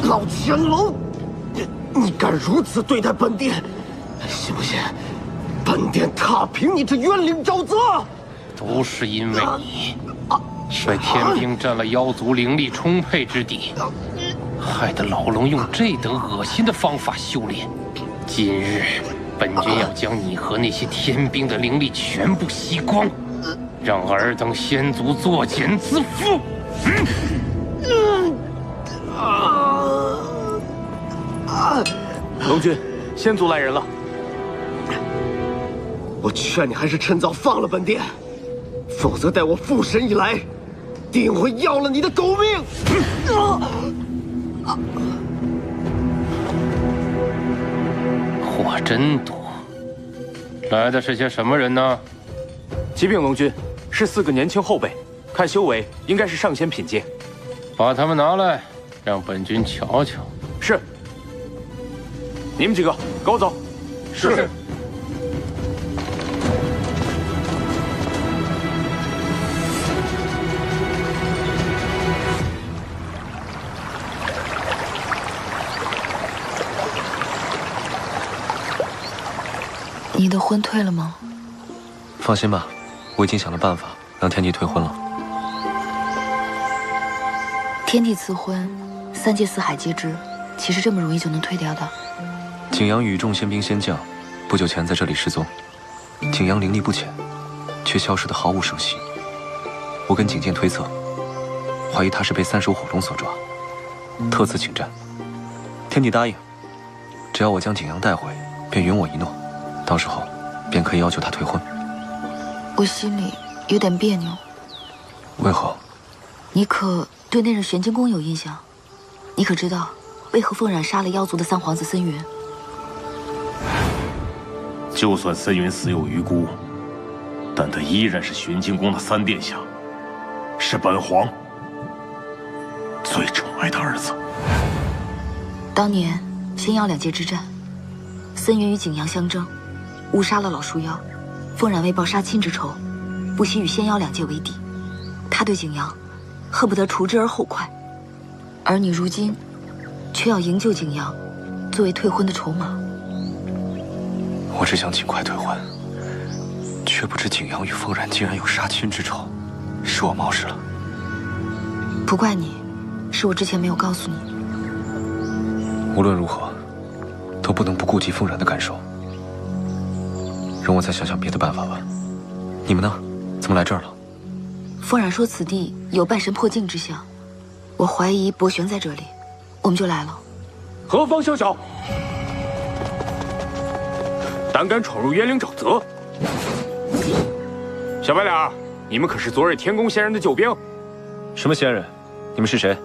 老乾隆，你敢如此对待本殿，信不信本殿踏平你这冤灵沼泽？都是因为你率天兵占了妖族灵力充沛之地，害得老龙用这等恶心的方法修炼。今日本君要将你和那些天兵的灵力全部吸光，让尔等先族作茧自缚。龙君，先族来人了。我劝你还是趁早放了本殿，否则待我附身一来，定会要了你的狗命！货真多，来的是些什么人呢？启禀龙君，是4个年轻后辈，看修为应该是上仙品阶。把他们拿来，让本君瞧瞧。是。你们几个跟我走。是。你的婚退了吗？放心吧，我已经想了办法让天帝退婚了。天帝赐婚，3界4海皆知，岂是这么容易就能退掉的？景阳与众仙兵仙将不久前在这里失踪，景阳灵力不浅，却消失得毫无声息。我跟景剑推测，怀疑他是被3首火龙所抓，特此请战。天帝答应，只要我将景阳带回，便允我一诺，到时候便可以要求他退婚。我心里有点别扭。为何？你可对那日玄金宫有印象？你可知道为何凤冉杀了妖族的3皇子森云？就算森云死有余辜，但他依然是玄金宫的3殿下，是本皇最宠爱的儿子。当年仙妖2界之战，森云与景阳相争，误杀了老树妖。凤冉为报杀亲之仇，不惜与仙妖2界为敌。他对景阳恨不得除之而后快，而你如今却要营救景阳，作为退婚的筹码。我只想尽快退婚，却不知景阳与凤冉竟然有杀亲之仇，是我冒失了。不怪你，是我之前没有告诉你。无论如何，都不能不顾及凤冉的感受。容我再想想别的办法吧。你们呢？怎么来这儿了？凤冉说此地有拜神破境之象，我怀疑博玄在这里，我们就来了。何方宵小，胆敢闯入冤灵沼泽！小白脸儿，你们可是昨日天宫仙人的救兵？什么仙人？你们是谁？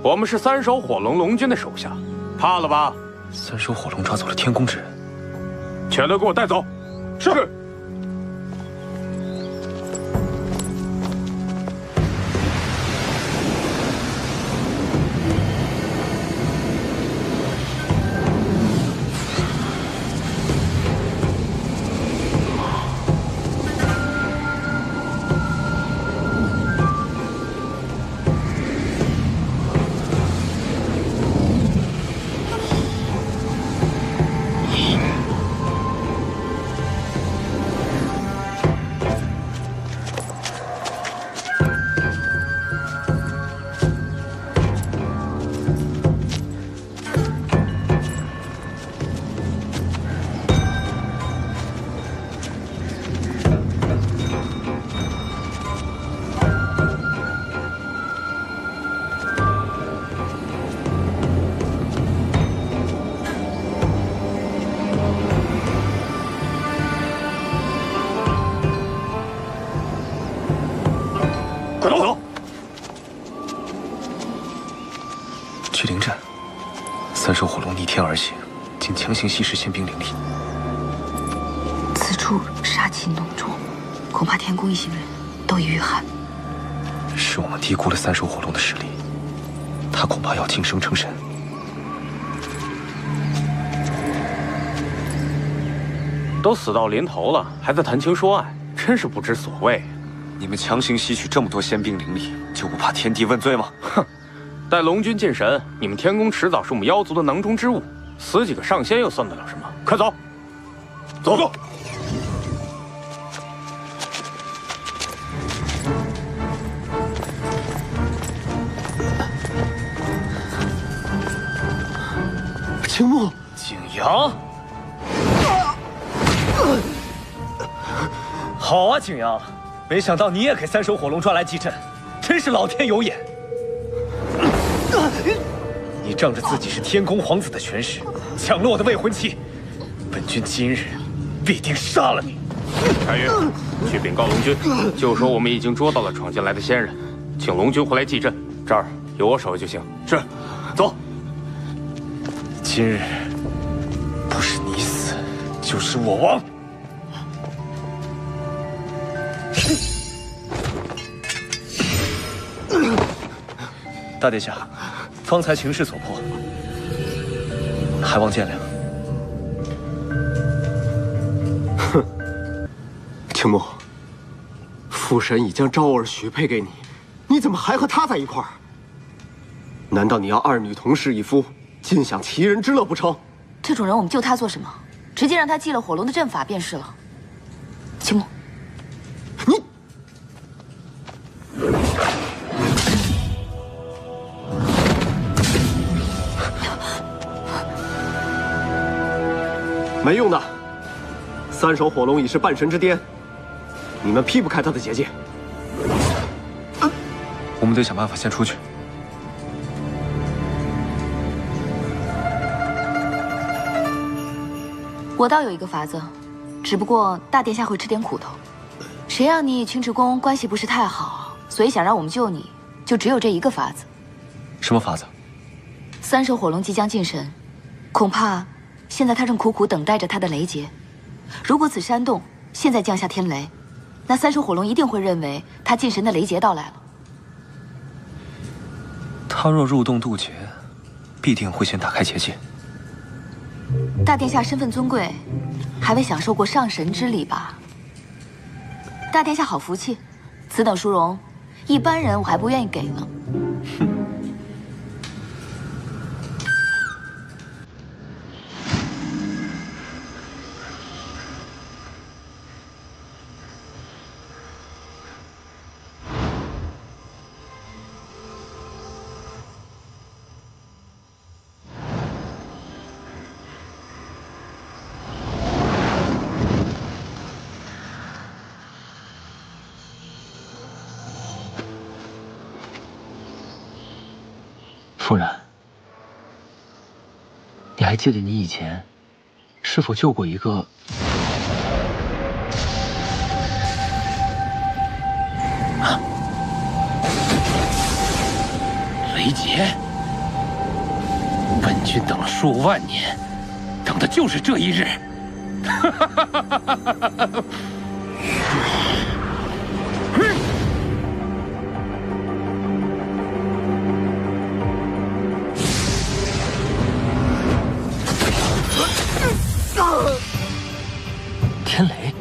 我们是3首火龙龙君的手下，怕了吧3首火龙抓走了天宫之人，全都给我带走！是。快走！去灵阵，3首火龙逆天而行，竟强行吸食仙兵灵力。此处杀气浓重，恐怕天宫一行人都已遇害。是我们低估了3首火龙的实力，他恐怕要晋升成神。都死到临头了，还在谈情说爱，真是不知所谓。你们强行吸取这么多仙兵灵力，就不怕天帝问罪吗？哼！待龙君进神，你们天宫迟早是我们妖族的囊中之物，死几个上仙又算得了什么？快走！走！青木，景阳，好啊，景阳，没想到你也给三手火龙抓来祭阵，真是老天有眼。你仗着自己是天宫皇子的权势，抢了我的未婚妻，本君今日必定杀了你。开云，去禀告龙君，就说我们已经捉到了闯进来的仙人，请龙君回来祭阵，这儿有我守就行。是，走。今日不是你死，就是我亡。大殿下，方才情势所迫，还望见谅。哼，青木，父神已将昭儿许配给你，你怎么还和他在一块儿？难道你要二女同侍一夫，尽享其人之乐不成？这种人我们救他做什么？直接让他记了火龙的阵法便是了。青木，你。没用的，三手火龙已是半神之巅，你们劈不开他的结界。我们得想办法先出去。我倒有一个法子，只不过大殿下会吃点苦头。谁让你与青池宫关系不是太好，所以想让我们救你，就只有这一个法子。什么法子？三手火龙即将进神，恐怕现在他正苦苦等待着他的雷劫。如果此山洞现在降下天雷，那三手火龙一定会认为他进神的雷劫到来了。他若入洞渡劫，必定会先打开结界。大殿下身份尊贵，还未享受过上神之礼吧？大殿下好福气，此等殊荣，一般人我还不愿意给呢。夫人，你还记得你以前是否救过一个雷劫？本君等了数万年，等的就是这一日。天雷？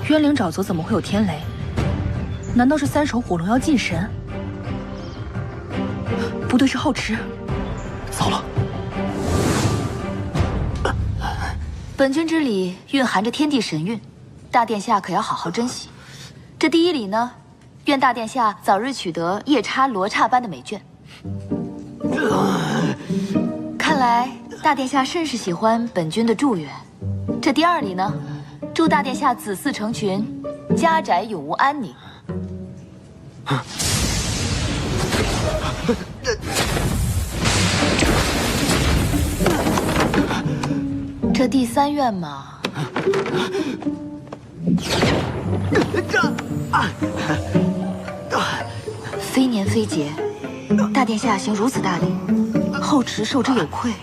渊灵沼泽怎么会有天雷？难道是三手火龙要进神？不对，是后池。糟了！本君之礼蕴含着天地神韵，大殿下可要好好珍惜。这第一礼呢，愿大殿下早日取得夜叉罗刹般的美眷。看来大殿下甚是喜欢本君的祝愿。这第二礼呢，祝大殿下子嗣成群，家宅永无安宁。这第三愿嘛，非年非节，大殿下行如此大礼，后池受之有愧。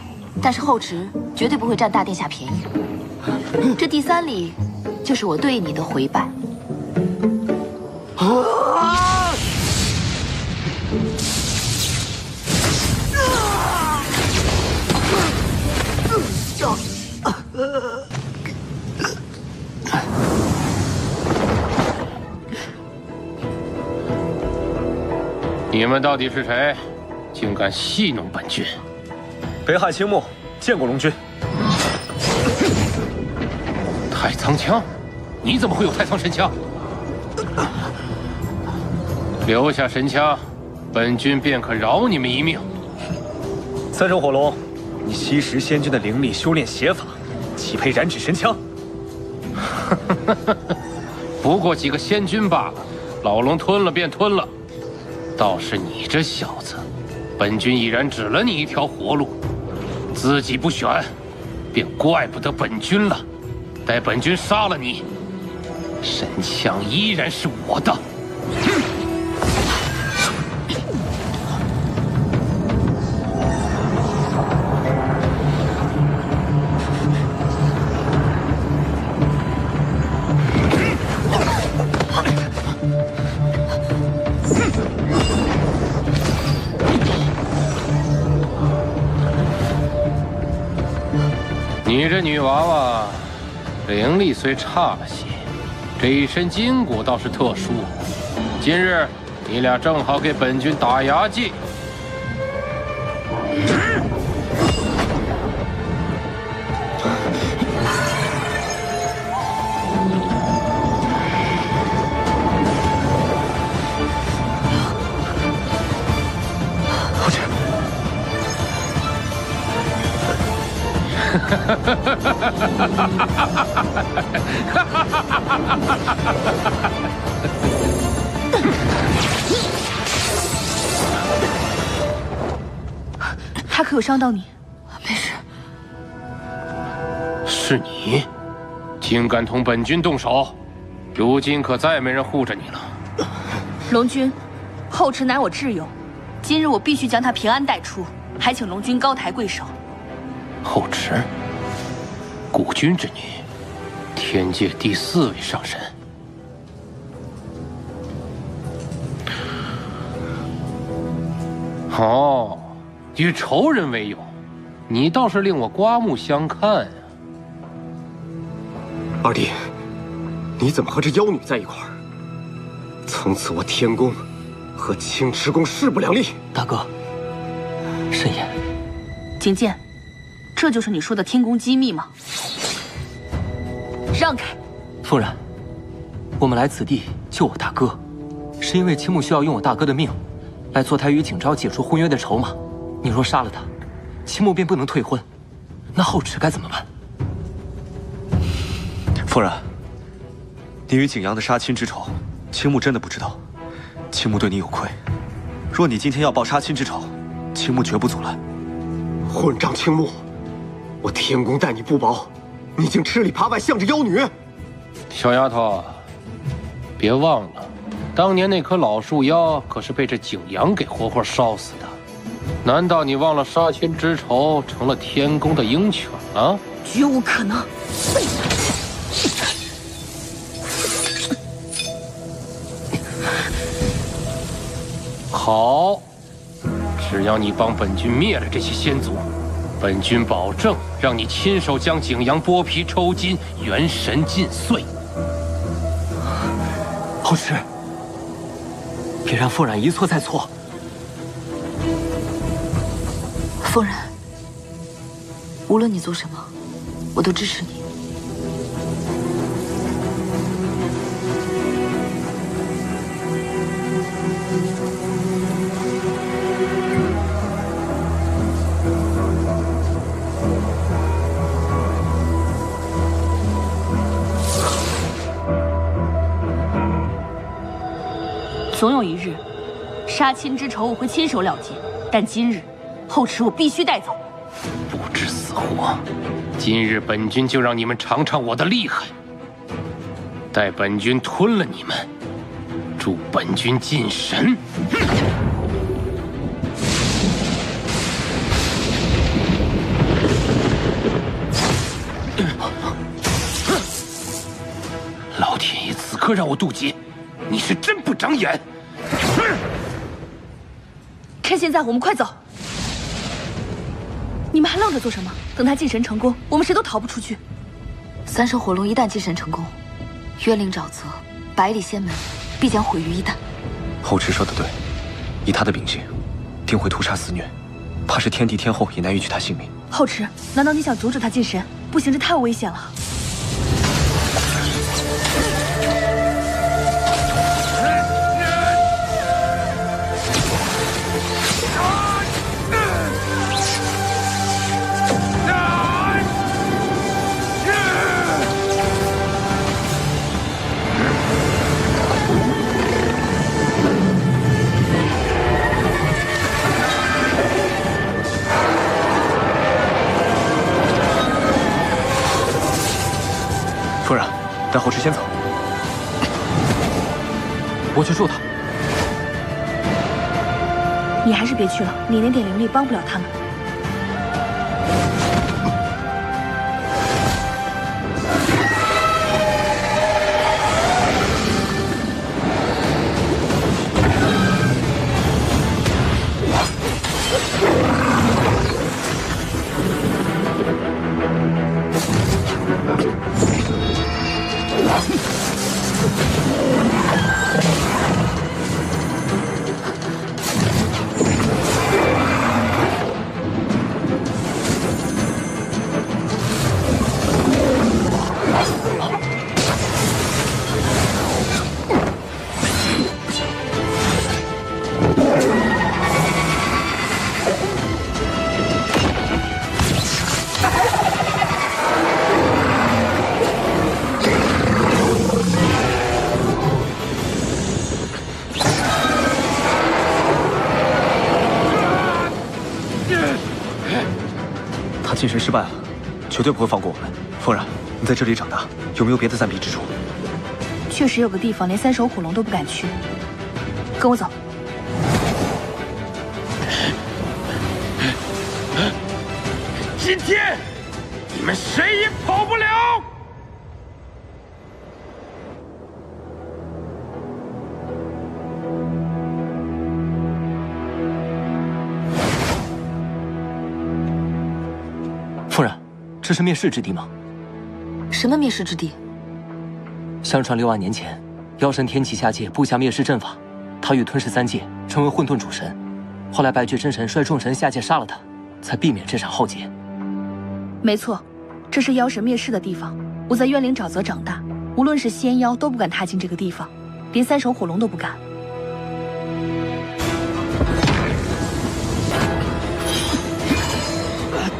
但是后池绝对不会占大殿下便宜。这第三礼，就是我对你的回拜。你们到底是谁？竟敢戏弄本君！北海青木见过龙君。太仓枪，你怎么会有太仓神枪？留下神枪，本君便可饶你们一命。三手火龙，你吸食仙君的灵力修炼邪法，岂配染指神枪？不过几个仙君罢了，老龙吞了便吞了。倒是你这小子，本君已然指了你一条活路，自己不选，便怪不得本君了。待本君杀了你，神枪依然是我的。你这女娃娃，灵力虽差了些，这一身筋骨倒是特殊。今日你俩正好给本君打牙祭。我去。他可有伤到你？没事。是你，竟敢同本君动手，如今可再没人护着你了。龙君，后池乃我挚友，今日我必须将他平安带出，还请龙君高抬贵手。后池，古君之女，天界第4位上神。哦，与仇人为友，你倒是令我刮目相看呀。二弟，你怎么和这妖女在一块儿？从此我天宫和青池宫势不两立。大哥，慎言。景剑，这就是你说的天宫机密吗？让开！夫人，我们来此地救我大哥，是因为青木需要用我大哥的命，来做他与景昭解除婚约的筹码。你若杀了他，青木便不能退婚，那后池该怎么办？夫人，你与景阳的杀亲之仇，青木真的不知道。青木对你有愧，若你今天要报杀亲之仇，青木绝不阻拦。混账青木，我天宫待你不薄，你竟吃里扒外，向着妖女！小丫头，别忘了，当年那棵老树妖可是被这景阳给活活烧死的。难道你忘了杀亲之仇，成了天宫的鹰犬了？绝无可能！好，只要你帮本君灭了这些仙族，本君保证让你亲手将景阳剥皮抽筋，元神尽碎。后池，别让夫人一错再错。夫人，无论你做什么，我都支持你。总有一日，杀亲之仇我会亲手了结，但今日，后池我必须带走。不知死活！今日本君就让你们尝尝我的厉害。待本君吞了你们，助本君进神。老天爷此刻让我渡劫，你是真不长眼！趁现在，我们快走！你们还愣着做什么？等他进神成功，我们谁都逃不出去。三手火龙一旦进神成功，冤灵沼泽、百里仙门必将毁于一旦。后池说的对，以他的秉性，定会屠杀肆虐，怕是天帝天后也难于取他性命。后池，难道你想阻止他进神？不行，这太危险了。夫人，带后池先走。我去助他。你还是别去了，你那点灵力帮不了他们。他进神失败了，绝对不会放过我们。夫人，你在这里长大，有没有别的暂避之处？确实有个地方连三手火龙都不敢去，跟我走。今天你们谁也跑不了！夫人，这是灭世之地吗？什么灭世之地？相传6万年前，妖神天启下界布下灭世阵法，他欲吞噬3界，成为混沌主神。后来白绝真神率众神下界杀了他，才避免这场浩劫。没错，这是妖神灭世的地方。我在渊灵沼泽长大，无论是仙妖都不敢踏进这个地方，连三手火龙都不敢。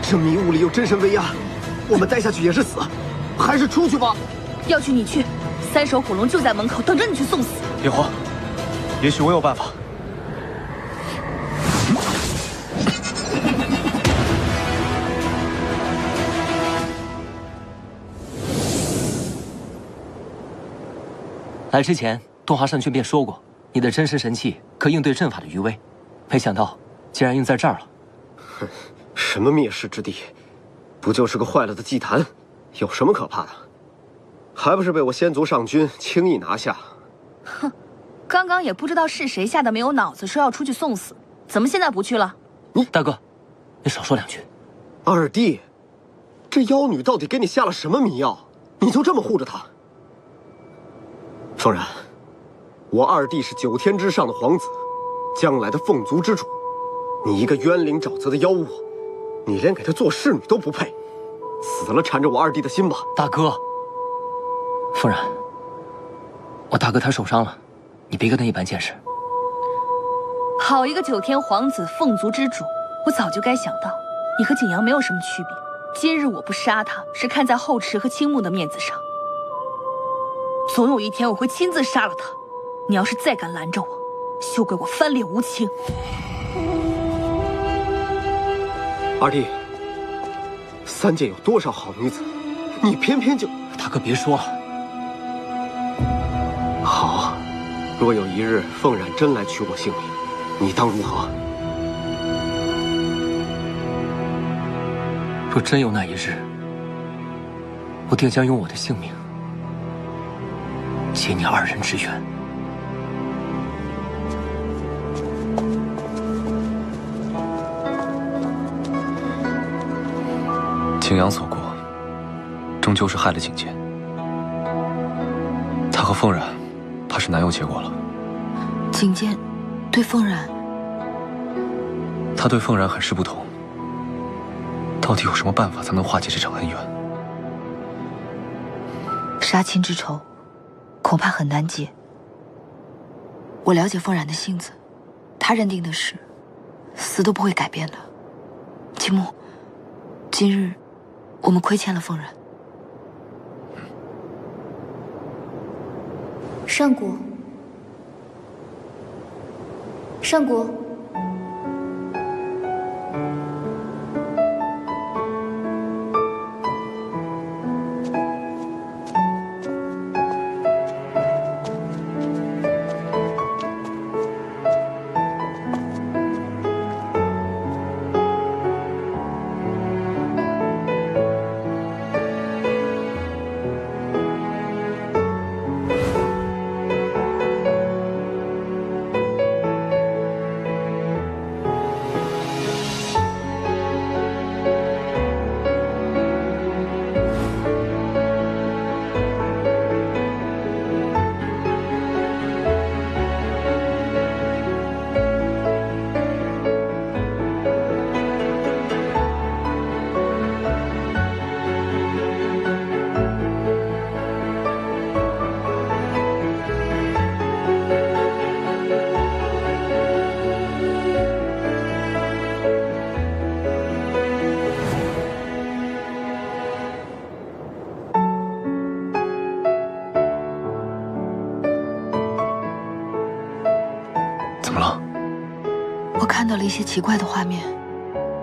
这迷雾里有真神威压，我们待下去也是死，还是出去吧。要去你去，三手火龙就在门口等着你去送死。别慌，也许我有办法。来之前，东华圣君便说过，你的真实神器可应对阵法的余威，没想到竟然用在这儿了。哼，什么灭世之地，不就是个坏了的祭坛，有什么可怕的？还不是被我先族上君轻易拿下。哼，刚刚也不知道是谁吓得没有脑子，说要出去送死，怎么现在不去了？你大哥，你少说2句。二弟，这妖女到底给你下了什么迷药，你就这么护着她？凤然，我二弟是9天之上的皇子，将来的凤族之主。你一个渊灵沼泽的妖物，你连给他做侍女都不配，死了缠着我二弟的心吧。大哥，凤然，我大哥他受伤了，你别跟他一般见识。好一个9天皇子，凤族之主，我早就该想到，你和景阳没有什么区别。今日我不杀他，是看在后池和青木的面子上。总有一天我会亲自杀了他。你要是再敢拦着我，休怪我翻脸无情。二弟，3界有多少好女子，你偏偏就……大哥别说了。好，若有一日凤冉真来取我性命，你当如何？若真有那一日，我定将用我的性命结你2人之缘。景阳所过，终究是害了景监。他和凤冉，怕是难有结果了。景监对凤冉他对凤然很是不同。到底有什么办法才能化解这场恩怨？杀亲之仇，恐怕很难解。我了解凤然的性子，他认定的事，死都不会改变的。秦牧，今日我们亏欠了凤然。上国，上国。怎么了？我看到了一些奇怪的画面。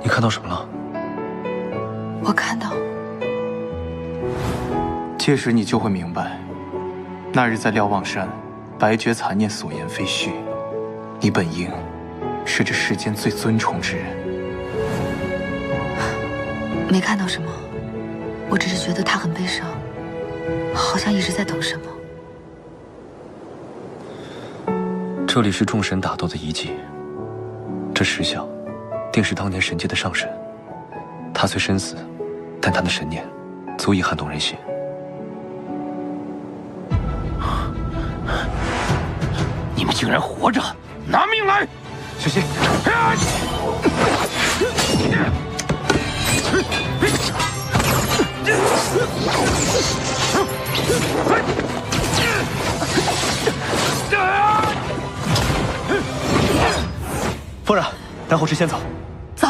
你看到什么了？我看到，届时你就会明白，那日在瞭望山，白绝残念所言非虚。你本应是这世间最尊崇之人。没看到什么，我只是觉得他很悲伤，好像一直在等什么。这里是众神打斗的遗迹，这石像定是当年神界的上神。他虽身死，但他的神念足以撼动人心。你们竟然活着，拿命来！小心！夫人，待后师先走。走。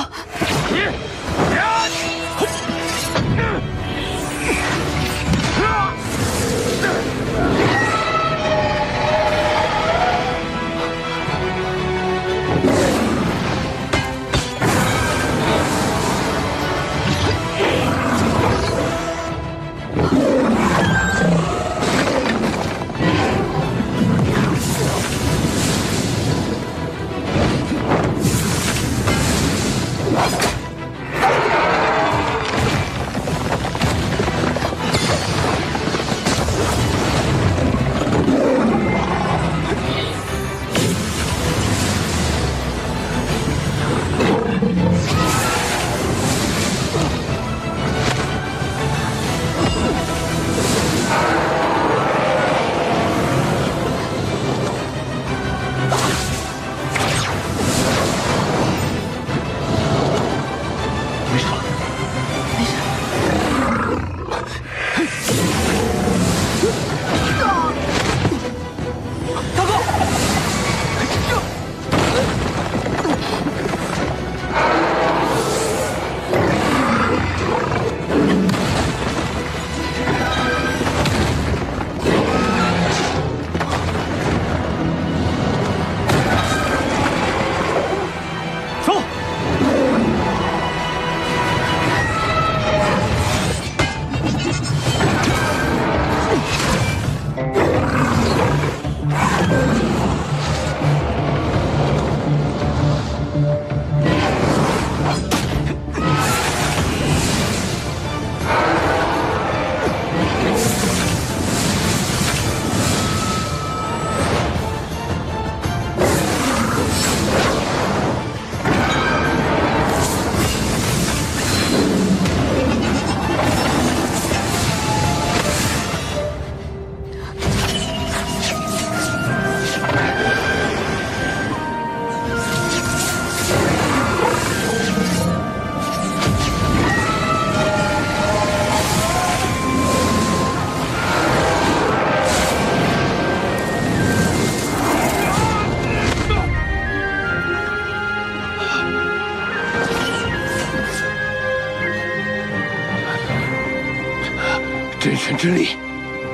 之力，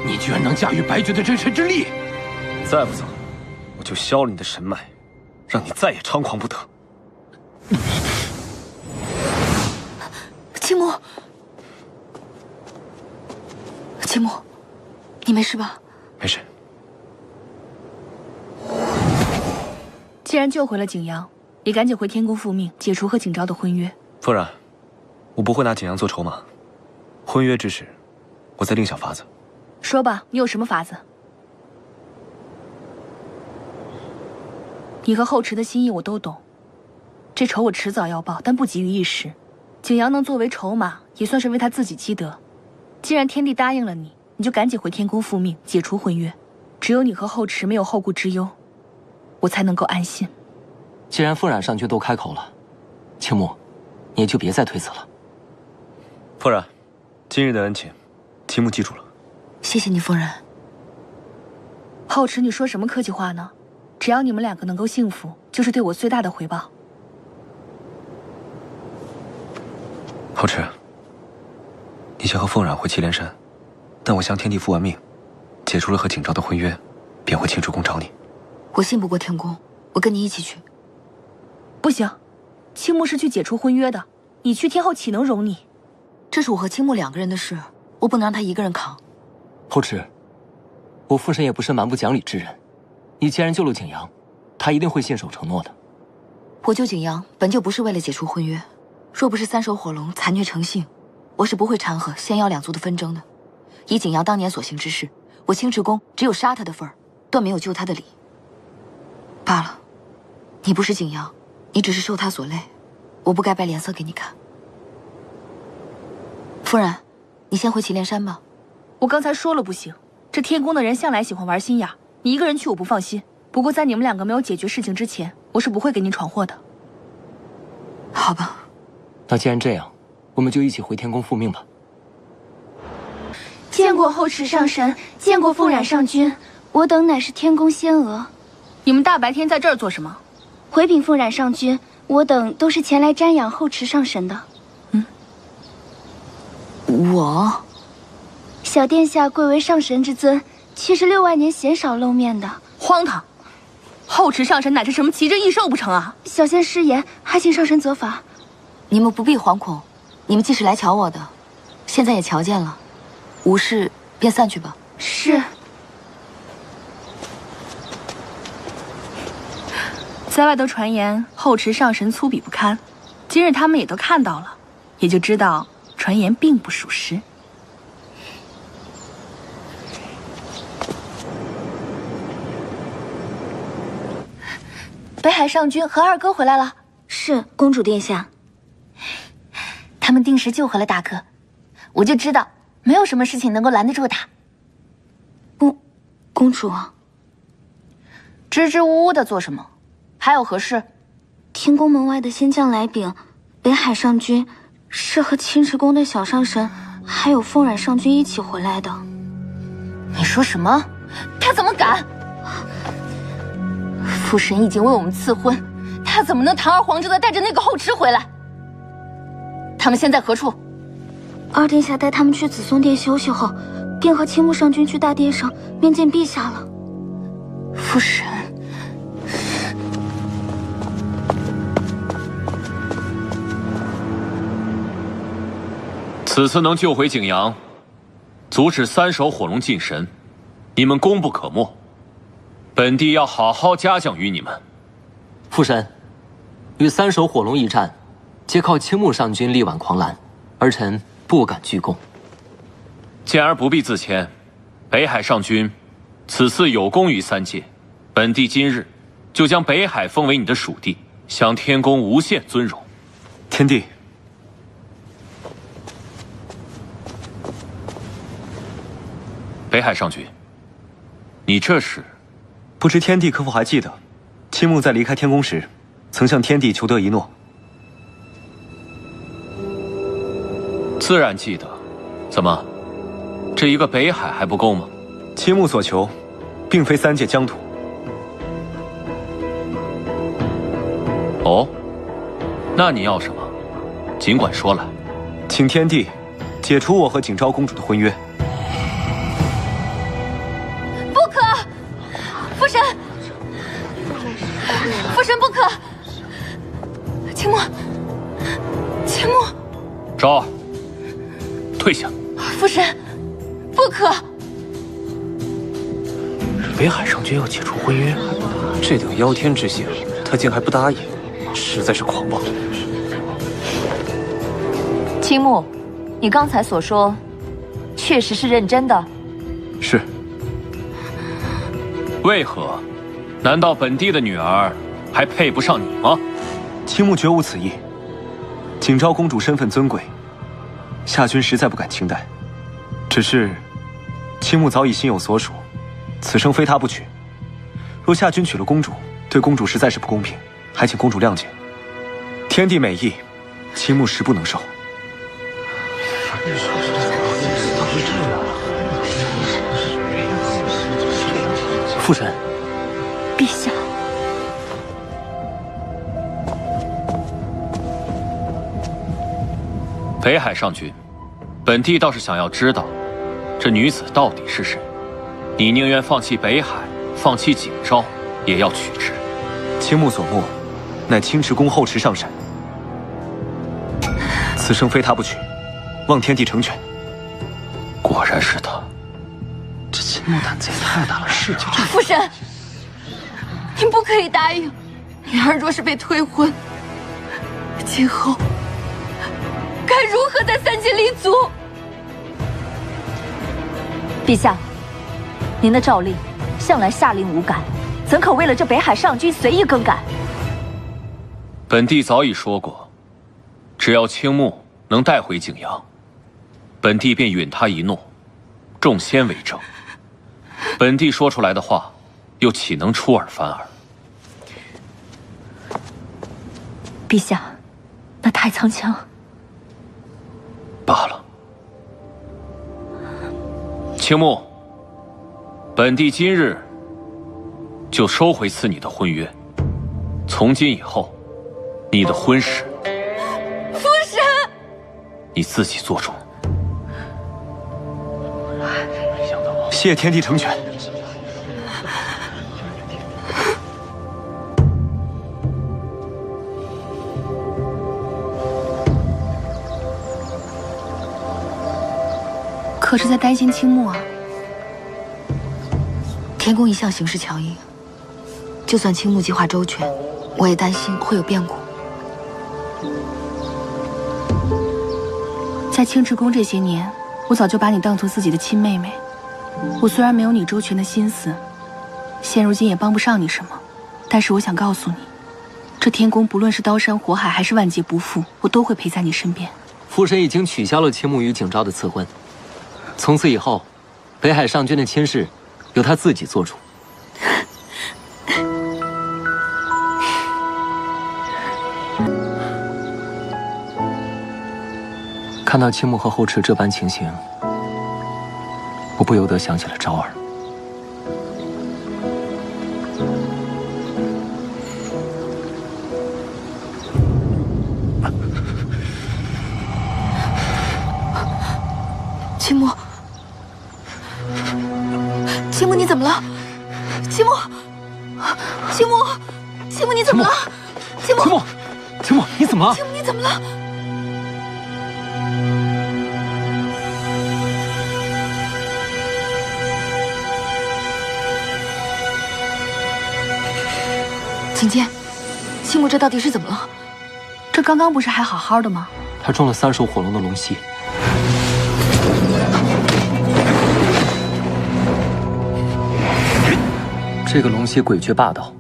你居然能驾驭白绝的真神之力！再不走，我就削了你的神脉，让你再也猖狂不得。青木，青木，你没事吧？没事。既然救回了景阳，你赶紧回天宫复命，解除和景昭的婚约。夫人，我不会拿景阳做筹码，婚约之事，我再另想法子。说吧，你有什么法子？你和后池的心意我都懂，这仇我迟早要报，但不急于一时。景阳能作为筹码，也算是为他自己积德。既然天帝答应了你，你就赶紧回天宫复命，解除婚约。只有你和后池没有后顾之忧，我才能够安心。既然傅冉上君都开口了，青木，你也就别再推辞了。夫人，今日的恩情，青木记住了。谢谢你，夫人。后池，你说什么客气话呢？只要你们两个能够幸福，就是对我最大的回报。后池，你先和凤冉回祁连山，等我向天帝复完命，解除了和景昭的婚约，便回青池宫找你。我信不过天宫，我跟你一起去。不行，青木是去解除婚约的，你去天后岂能容你？这是我和青木2个人的事，我不能让他一个人扛。后池，我父神也不是蛮不讲理之人，你既然救了景阳，他一定会信守承诺的。我救景阳本就不是为了解除婚约，若不是3首火龙残虐成性，我是不会掺和仙妖2族的纷争的。以景阳当年所行之事，我青池宫只有杀他的份儿，断没有救他的理。罢了，你不是景阳，你只是受他所累，我不该摆脸色给你看。夫人，你先回祁连山吧。我刚才说了不行，这天宫的人向来喜欢玩心眼，你一个人去我不放心。不过在你们2个没有解决事情之前，我是不会给你闯祸的。好吧，那既然这样，我们就一起回天宫复命吧。见过后池上神，见过凤冉上君，我等乃是天宫仙娥。你们大白天在这儿做什么？回禀凤冉上君，我等都是前来瞻仰后池上神的。我，小殿下贵为上神之尊，却是6万年鲜少露面的。荒唐！后池上神乃是什么奇珍异兽不成啊？小仙失言，还请上神责罚。你们不必惶恐，你们既是来瞧我的，现在也瞧见了，无事便散去吧。是。在外都传言后池上神粗鄙不堪，今日他们也都看到了，也就知道传言并不属实。北海上君和2哥回来了。是，公主殿下。他们定时救回了大哥，我就知道没有什么事情能够拦得住他。公主，支支吾吾的做什么？还有何事？天宫门外的仙将来禀，北海上君是和青池宫的小上神还有凤冉上君一起回来的。你说什么？他怎么敢？父神已经为我们赐婚，他怎么能堂而皇之的带着那个后池回来？他们现在何处？二殿下带他们去紫松殿休息后，便和青木上君去大殿上面见陛下了。父神，此次能救回景阳，阻止3首火龙进神，你们功不可没。本帝要好好嘉奖于你们。父神，与3首火龙一战，皆靠青木上君力挽狂澜，儿臣不敢居功。健儿不必自谦，北海上君此次有功于3界，本帝今日就将北海封为你的属地，享天宫无限尊荣。天帝，北海上君，你这是？不知天帝可否还记得，青木在离开天宫时，曾向天帝求得一诺。自然记得。怎么，这一个北海还不够吗？青木所求，并非3界疆土。哦，那你要什么？尽管说来。请天帝解除我和景昭公主的婚约。父神不可！青木，青木，昭儿，退下！父神，不可！北海上君要解除婚约，这等妖天之行，他竟还不答应，实在是狂妄。青木，你刚才所说，确实是认真的。是。为何？难道本帝的女儿还配不上你吗？青木绝无此意。景昭公主身份尊贵，夏君实在不敢轻待。只是，青木早已心有所属，此生非她不娶。若夏君娶了公主，对公主实在是不公平，还请公主谅解。天地美意，青木实不能受。父神，陛下，北海上君，本帝倒是想要知道，这女子到底是谁？你宁愿放弃北海，放弃景昭，也要娶之。青木所慕，乃青池宫后池上神。此生非他不娶，望天地成全。果然是他。这青木胆子也太大了，是就这样。父神，您不可以答应。女儿若是被推婚，今后该如何在三界立足？陛下，您的诏令向来下令无改，怎可为了这北海上君随意更改？本帝早已说过，只要青木能带回景阳，本帝便允他一诺，众仙为证。本帝说出来的话，又岂能出尔反尔？陛下，那太苍枪。罢了。青木，本帝今日就收回赐你的婚约。从今以后，你的婚事，父神，你自己做主。谢天地成全。可是在担心青木啊。天宫一向行事强硬，就算青木计划周全，我也担心会有变故。在青池宫这些年，我早就把你当做自己的亲妹妹。我虽然没有你周全的心思，现如今也帮不上你什么，但是我想告诉你，这天宫不论是刀山火海还是万劫不复，我都会陪在你身边。父神已经取消了青木与景昭的赐婚，从此以后，北海上君的亲事由他自己做主。看到青木和后池这般情形，我不由得想起了昭儿。青木，青木，你怎么了？青木，青木，青木，你怎么了？青木，青木，青木，你怎么了？青木，你怎么了？景监，青木这到底是怎么了？这刚刚不是还好好的吗？他中了3首火龙的龙息。这个龙息诡谲霸道，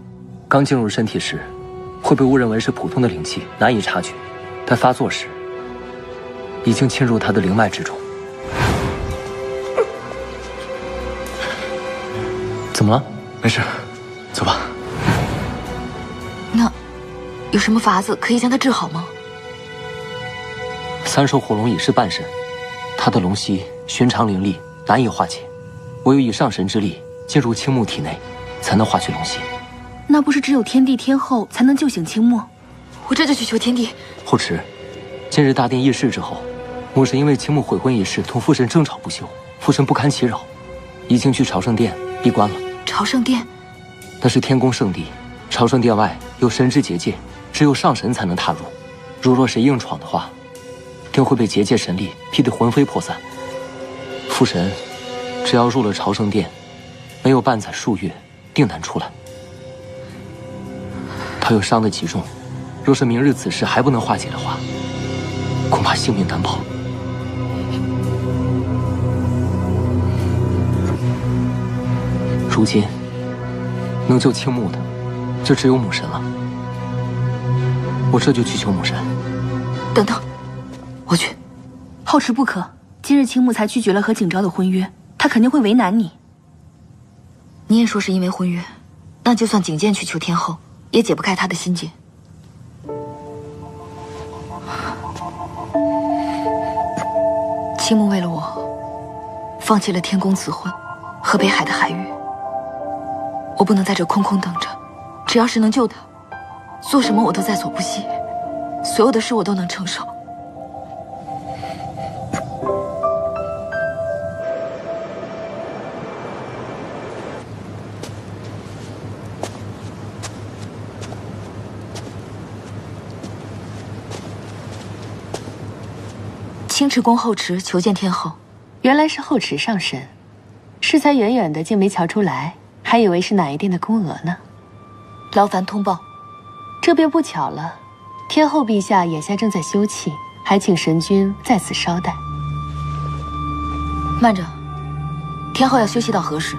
刚进入身体时，会被误认为是普通的灵气，难以察觉；但发作时，已经侵入他的灵脉之中。怎么了？没事，走吧。那有什么法子可以将他治好吗？3首火龙已是半神，他的龙息寻常灵力难以化解，唯有以上神之力进入青木体内，才能化去龙息。那不是只有天帝天后才能救醒青木？我这就去求天帝。后池，今日大殿议事之后，母神因为青木悔婚一事同父神争吵不休，父神不堪其扰，已经去朝圣殿闭关了。朝圣殿，那是天宫圣地，朝圣殿外有神之结界，只有上神才能踏入。如若谁硬闯的话，定会被结界神力劈得魂飞魄散。父神只要入了朝圣殿，没有半载数月，定难出来。他又伤得极重，若是明日此事还不能化解的话，恐怕性命难保。如今能救青木的，就只有母神了。我这就去求母神。等等，我去。后池不可，今日青木才拒绝了和景昭的婚约，他肯定会为难你。你也说是因为婚约，那就算景剑去求天后，也解不开他的心结。青木为了我，放弃了天宫子婚和北海的海域。我不能在这空空等着，只要是能救他，做什么我都在所不惜，所有的事我都能承受。青池宫后池求见天后。原来是后池上神，适才远远的竟没瞧出来，还以为是哪一殿的宫娥呢。劳烦通报。这便不巧了，天后陛下眼下正在休憩，还请神君在此稍待。慢着，天后要休息到何时？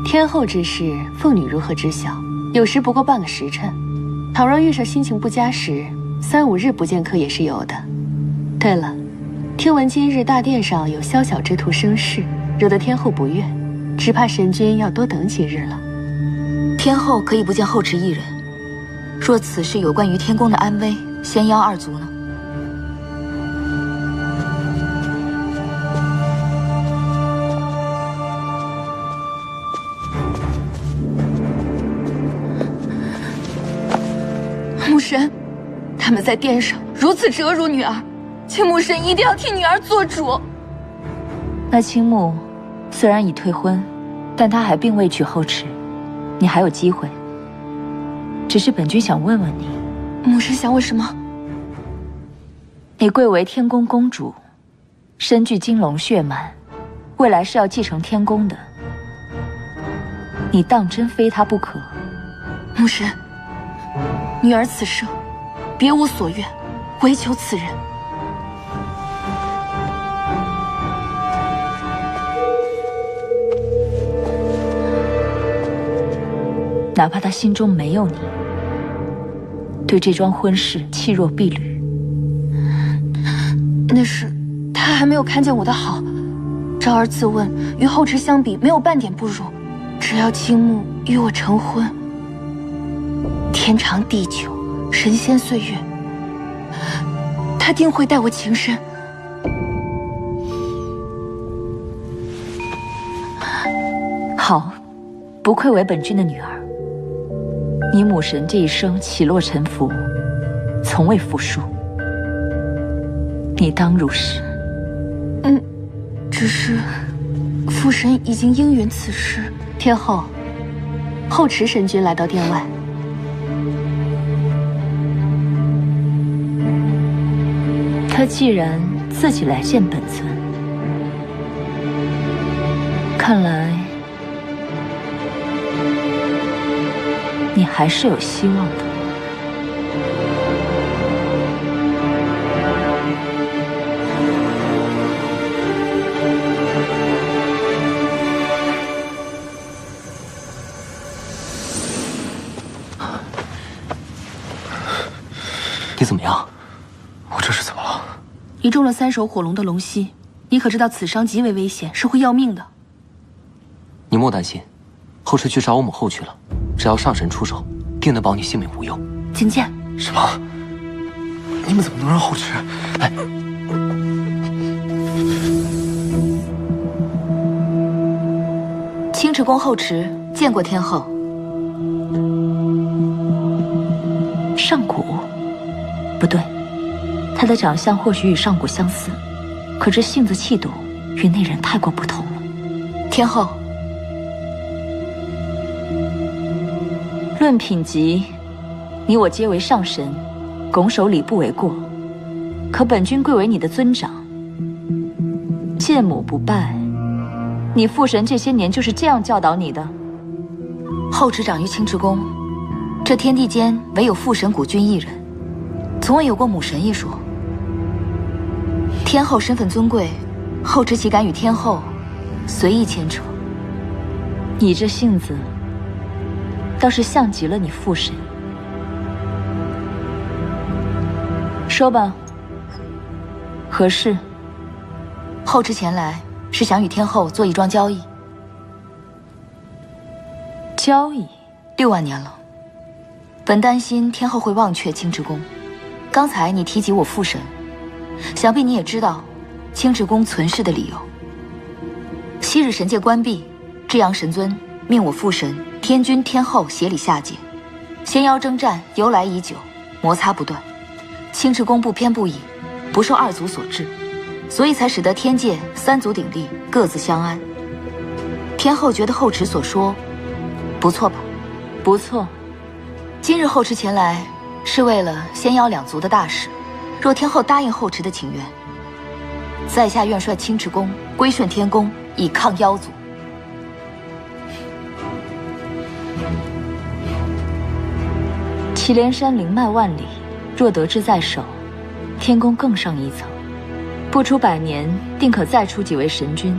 天后之事，凤女如何知晓？有时不过半个时辰。倘若遇上心情不佳时，3、5日不见客也是有的。对了，听闻今日大殿上有宵小之徒生事，惹得天后不悦，只怕神君要多等几日了。天后可以不见后池一人，若此事有关于天宫的安危，仙妖二族呢？母神，他们在殿上如此折辱女儿，请母神一定要替女儿做主。那青木虽然已退婚，但他还并未娶后池，你还有机会。只是本君想问问你，母神想问什么？你贵为天宫公主，身具金龙血脉，未来是要继承天宫的，你当真非他不可？母神，女儿此生别无所愿，唯求此人。哪怕他心中没有你，对这桩婚事弃若敝履。那是他还没有看见我的好。昭儿自问与后池相比没有半点不如，只要青木与我成婚，天长地久，神仙岁月，他定会待我情深。好，不愧为本君的女儿。你母神这一生起落沉浮，从未服输，你当如是。只是父神已经应允此事。天后，后池神君来到殿外。他既然自己来见本尊，看来你还是有希望的。你怎么样？我这是怎么了？你中了3手火龙的龙息，你可知道此伤极为危险，是会要命的。你莫担心，后池去找我母后去了，只要上神出手，定能保你性命无忧。景剑，什么？你们怎么能让后池？哎，青池宫后池见过天后。上古？不对，他的长相或许与上古相似，可这性子气度与那人太过不同了。天后，论品级，你我皆为上神，拱手礼不为过。可本君贵为你的尊长，见母不拜，你父神这些年就是这样教导你的？后旨长于青池宫，这天地间唯有父神古君一人，从未有过母神一说。天后身份尊贵，后旨岂敢与天后随意牵扯？你这性子，倒是像极了你父神。说吧，何事？后旨前来是想与天后做一桩交易。交易？6万年了，本担心天后会忘却青池宫。刚才你提及我父神，想必你也知道青池宫存世的理由。昔日神界关闭，至阳神尊命我父神天君天后协理下界，仙妖征战由来已久，摩擦不断。青池宫不偏不倚，不受二族所制，所以才使得天界3族鼎立，各自相安。天后觉得后旨所说不错吧？不错。今日后旨前来是为了仙妖2族的大事，若天后答应后旨的请愿，在下愿率青池宫归顺天宫，以抗妖族。祁连山灵脉万里，若得之在手，天宫更上一层，不出100年，定可再出几位神君，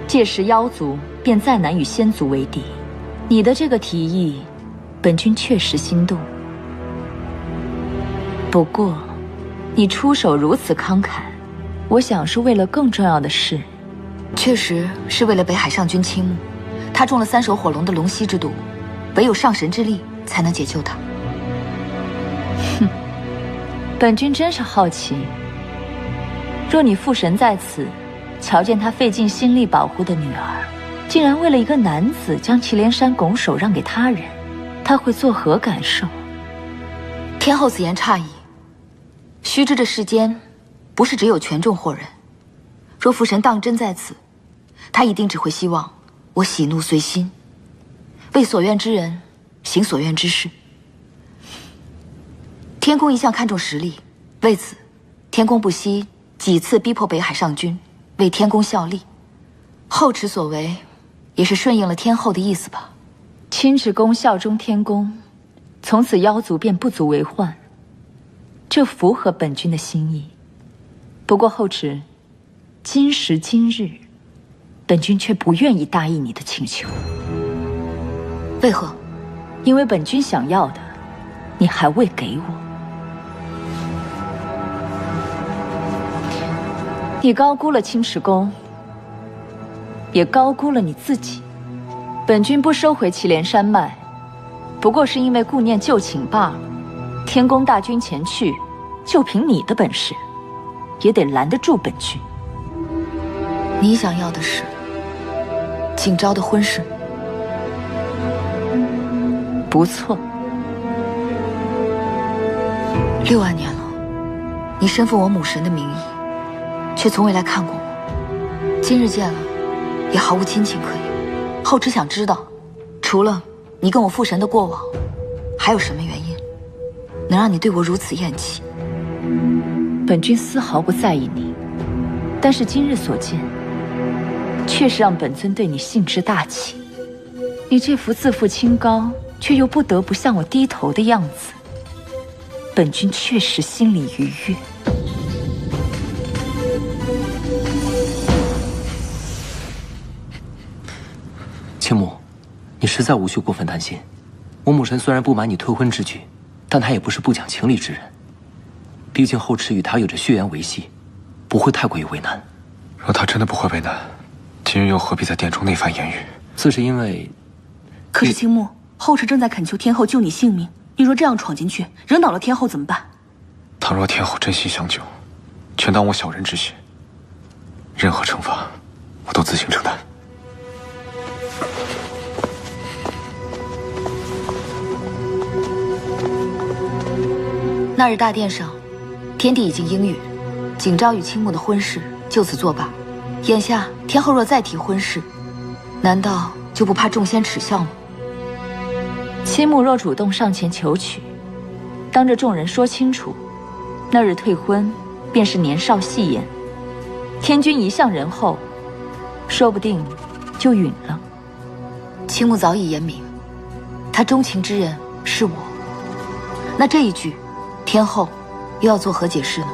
届时妖族便再难与仙族为敌。你的这个提议，本君确实心动。不过，你出手如此慷慨，我想是为了更重要的事。确实是为了北海上君青木，他中了3首火龙的龙息之毒，唯有上神之力才能解救他。哼，本君真是好奇，若你父神在此，瞧见他费尽心力保护的女儿，竟然为了一个男子将祁连山拱手让给他人，他会作何感受？天后此言差矣。须知这世间，不是只有权重惑人。若父神当真在此，他一定只会希望我喜怒随心，为所愿之人行所愿之事。天宫一向看重实力，为此，天宫不惜几次逼迫北海上君为天宫效力。后旨所为，也是顺应了天后的意思吧？青池宫效忠天宫，从此妖族便不足为患，这符合本君的心意。不过后旨，今时今日，本君却不愿意答应你的请求。为何？因为本君想要的，你还未给我。你高估了青池宫，也高估了你自己。本君不收回祁连山脉，不过是因为顾念旧情罢了。天宫大军前去，就凭你的本事，也得拦得住本君。你想要的是景昭的婚事？不错。 6万年了，你身负我母神的名义，却从未来看过我。今日见了，也毫无亲情可言。后只想知道，除了你跟我父神的过往，还有什么原因，能让你对我如此厌弃？本君丝毫不在意你，但是今日所见，确实让本尊对你兴致大起。你这副自负清高，却又不得不向我低头的样子。 本君确实心里愉悦。青木，你实在无需过分担心。我母神虽然不满你退婚之举，但她也不是不讲情理之人。毕竟后池与她有着血缘维系，不会太过于为难。若她真的不会为难，今日又何必在殿中那番言语？自是因为……可是青木，后池正在恳求天后救你性命。 你若这样闯进去，惹恼了天后怎么办？倘若天后真心相救，全当我小人之心。任何惩罚，我都自行承担。那日大殿上，天帝已经应允，景昭与青木的婚事就此作罢。眼下天后若再提婚事，难道就不怕众仙耻笑吗？青木若主动上前求娶，当着众人说清楚，那日退婚便是年少戏言。天君一向仁厚，说不定就允了。青木早已言明，他钟情之人是我。那这一句，天后又要作何解释呢？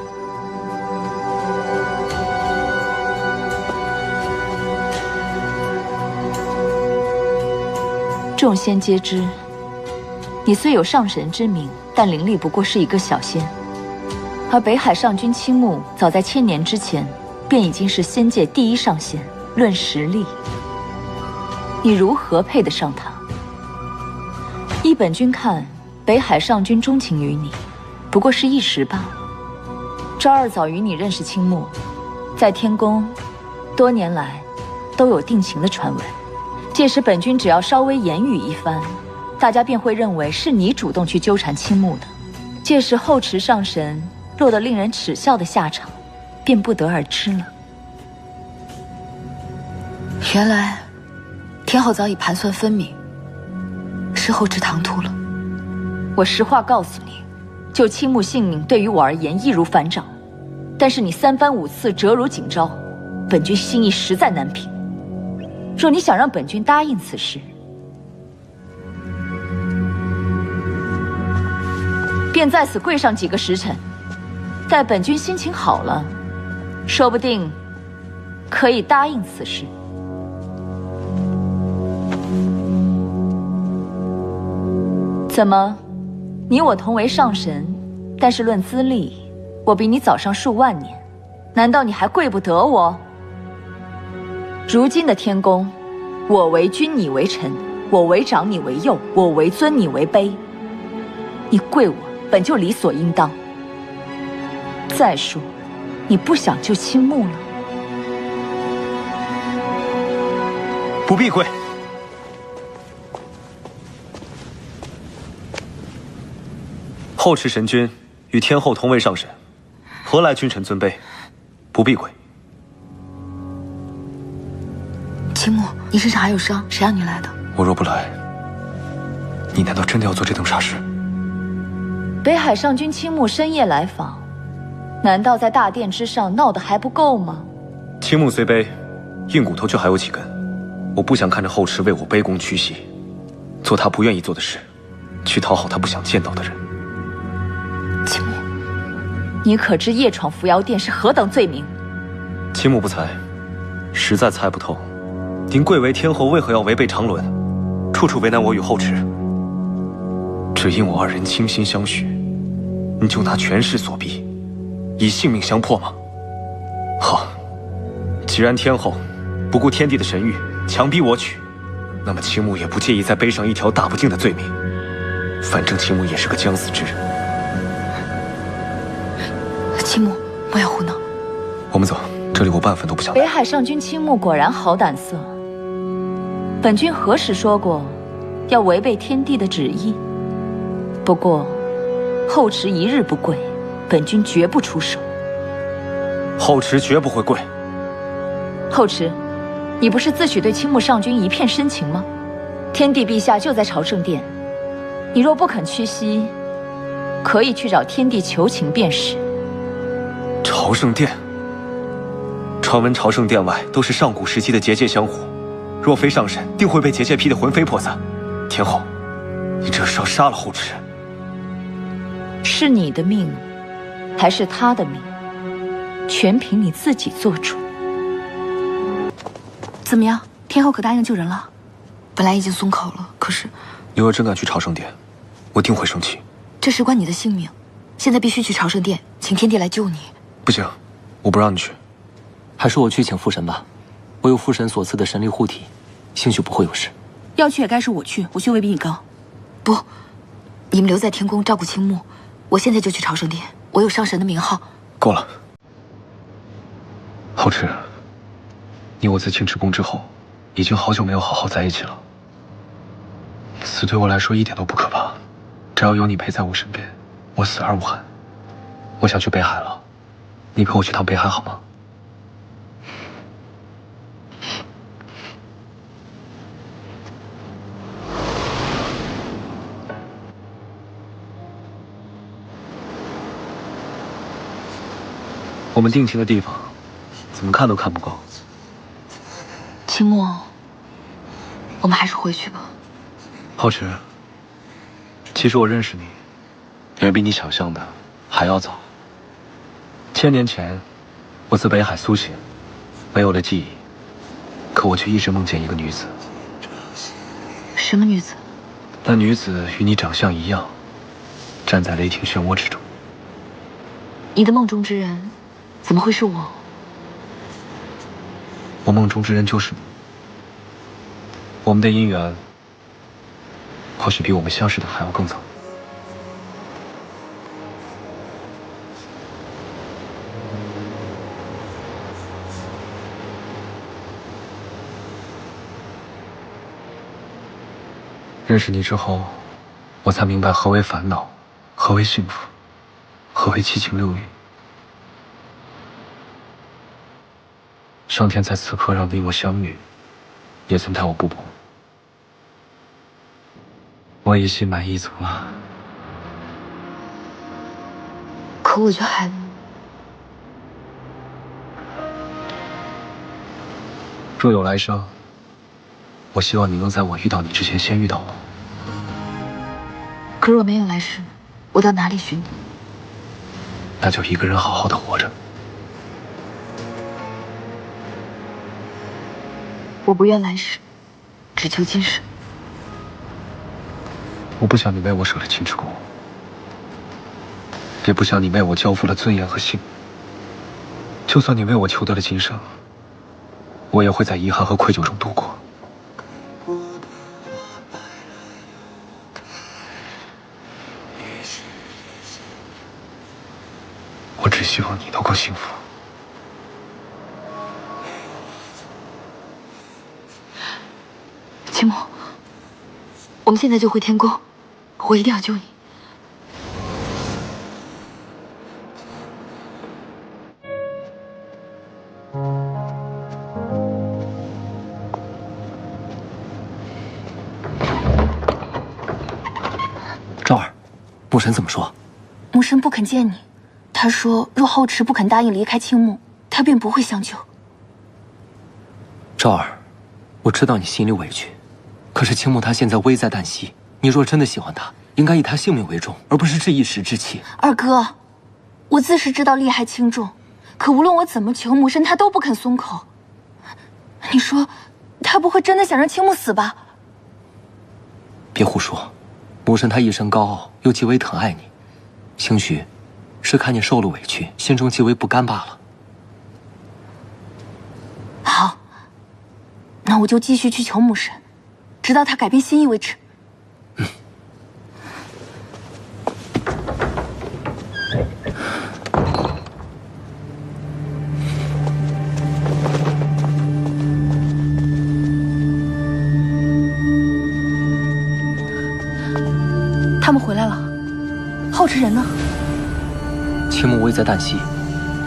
众仙皆知，你虽有上神之名，但灵力不过是一个小仙。而北海上君青木早在1000年之前，便已经是仙界第一上仙。论实力，你如何配得上他？依本君看，北海上君钟情于你，不过是一时罢了。昭儿早与你认识青木，在天宫，多年来都有定情的传闻。届时本君只要稍微言语一番，大家便会认为是你主动去纠缠青木的。届时后池上神落得令人耻笑的下场，便不得而知了。原来，天后早已盘算分明，是后池唐突了。我实话告诉你，救青木性命对于我而言易如反掌，但是你3番5次折辱景昭，本君心意实在难平。若你想让本君答应此事，便在此跪上几个时辰，待本君心情好了，说不定可以答应此事。怎么，你我同为上神，但是论资历，我比你早上数万年，难道你还跪不得我？如今的天宫，我为君，你为臣，我为长，你为幼，我为尊，你为卑。你跪我，本就理所应当。再说，你不想救青木了？不必跪。后池神君与天后同为上神，何来君臣尊卑？不必跪。青木，你身上还有伤，谁让你来的？我若不来，你难道真的要做这等傻事？北海上君青木深夜来访，难道在大殿之上闹得还不够吗？青木虽卑，硬骨头却还有几根。我不想看着后池为我卑躬屈膝，做他不愿意做的事，去讨好他不想见到的人。青木，你可知夜闯扶摇殿是何等罪名？青木不才，实在猜不透，您贵为天后，为何要违背常伦，处处为难我与后池？只因我二人倾心相许，你就拿权势所逼，以性命相迫吗？好，既然天后不顾天地的神谕，强逼我娶，那么青木也不介意再背上一条大不敬的罪名。反正青木也是个将死之人。青木，不要胡闹。我们走，这里我半分都不想来。北海上君青木果然好胆色。本君何时说过要违背天地的旨意？不过后池一日不跪，本君绝不出手。后池绝不会跪。后池，你不是自诩对青木上君一片深情吗？天帝陛下就在朝圣殿，你若不肯屈膝，可以去找天帝求情便是。朝圣殿，传闻朝圣殿外都是上古时期的结界香火，若非上神，定会被结界劈得魂飞魄散。天后，你这是要杀了后池？是你的命，还是他的命，全凭你自己做主。怎么样，天后可答应救人了？本来已经松口了，可是你若真敢去朝圣殿，我定会生气。这事关你的性命，现在必须去朝圣殿，请天帝来救你。不行，我不让你去。还是我去请父神吧，我有父神所赐的神力护体，兴许不会有事。要去也该是我去，我修为比你高。不，你们留在天宫照顾青木，我现在就去朝圣殿，我有上神的名号。够了，后池，你我自青池宫之后，已经好久没有好好在一起了。死对我来说一点都不可怕，只要有你陪在我身边，我死而无憾。我想去北海了，你陪我去趟北海好吗？我们定情的地方，怎么看都看不够。青木，我们还是回去吧。浩池，其实我认识你，也比你想象的还要早。1000年前，我自北海苏醒，没有了记忆，可我却一直梦见一个女子。什么女子？那女子与你长相一样，站在雷霆漩涡之中。你的梦中之人，怎么会是我？我梦中之人就是你。我们的姻缘，或许比我们相识的还要更早。认识你之后，我才明白何为烦恼，何为幸福，何为七情六欲。上天在此刻让你我相遇，也曾待我不薄。我已心满意足了。可我却还……若有来生，我希望你能在我遇到你之前先遇到我。可若没有来世，我到哪里寻你？那就一个人好好的活着。我不愿来世，只求今生。我不想你为我舍了青之宫，也不想你为我交付了尊严和性命。就算你为我求得了今生，我也会在遗憾和愧疚中度过。我只希望你能够幸福。青木，我们现在就回天宫，我一定要救你。昭儿，牧神怎么说？牧神不肯见你，他说若后池不肯答应离开青木，他便不会相救。昭儿，我知道你心里委屈，可是青木他现在危在旦夕，你若真的喜欢他，应该以他性命为重，而不是这一时之气。二哥，我自是知道利害轻重，可无论我怎么求，母神他都不肯松口。你说，他不会真的想让青木死吧？别胡说，母神他一生高傲，又极为疼爱你，兴许是看你受了委屈，心中极为不甘罢了。好，那我就继续去求母神，直到他改变心意为止。他们回来了，后池人呢？青木危在旦夕，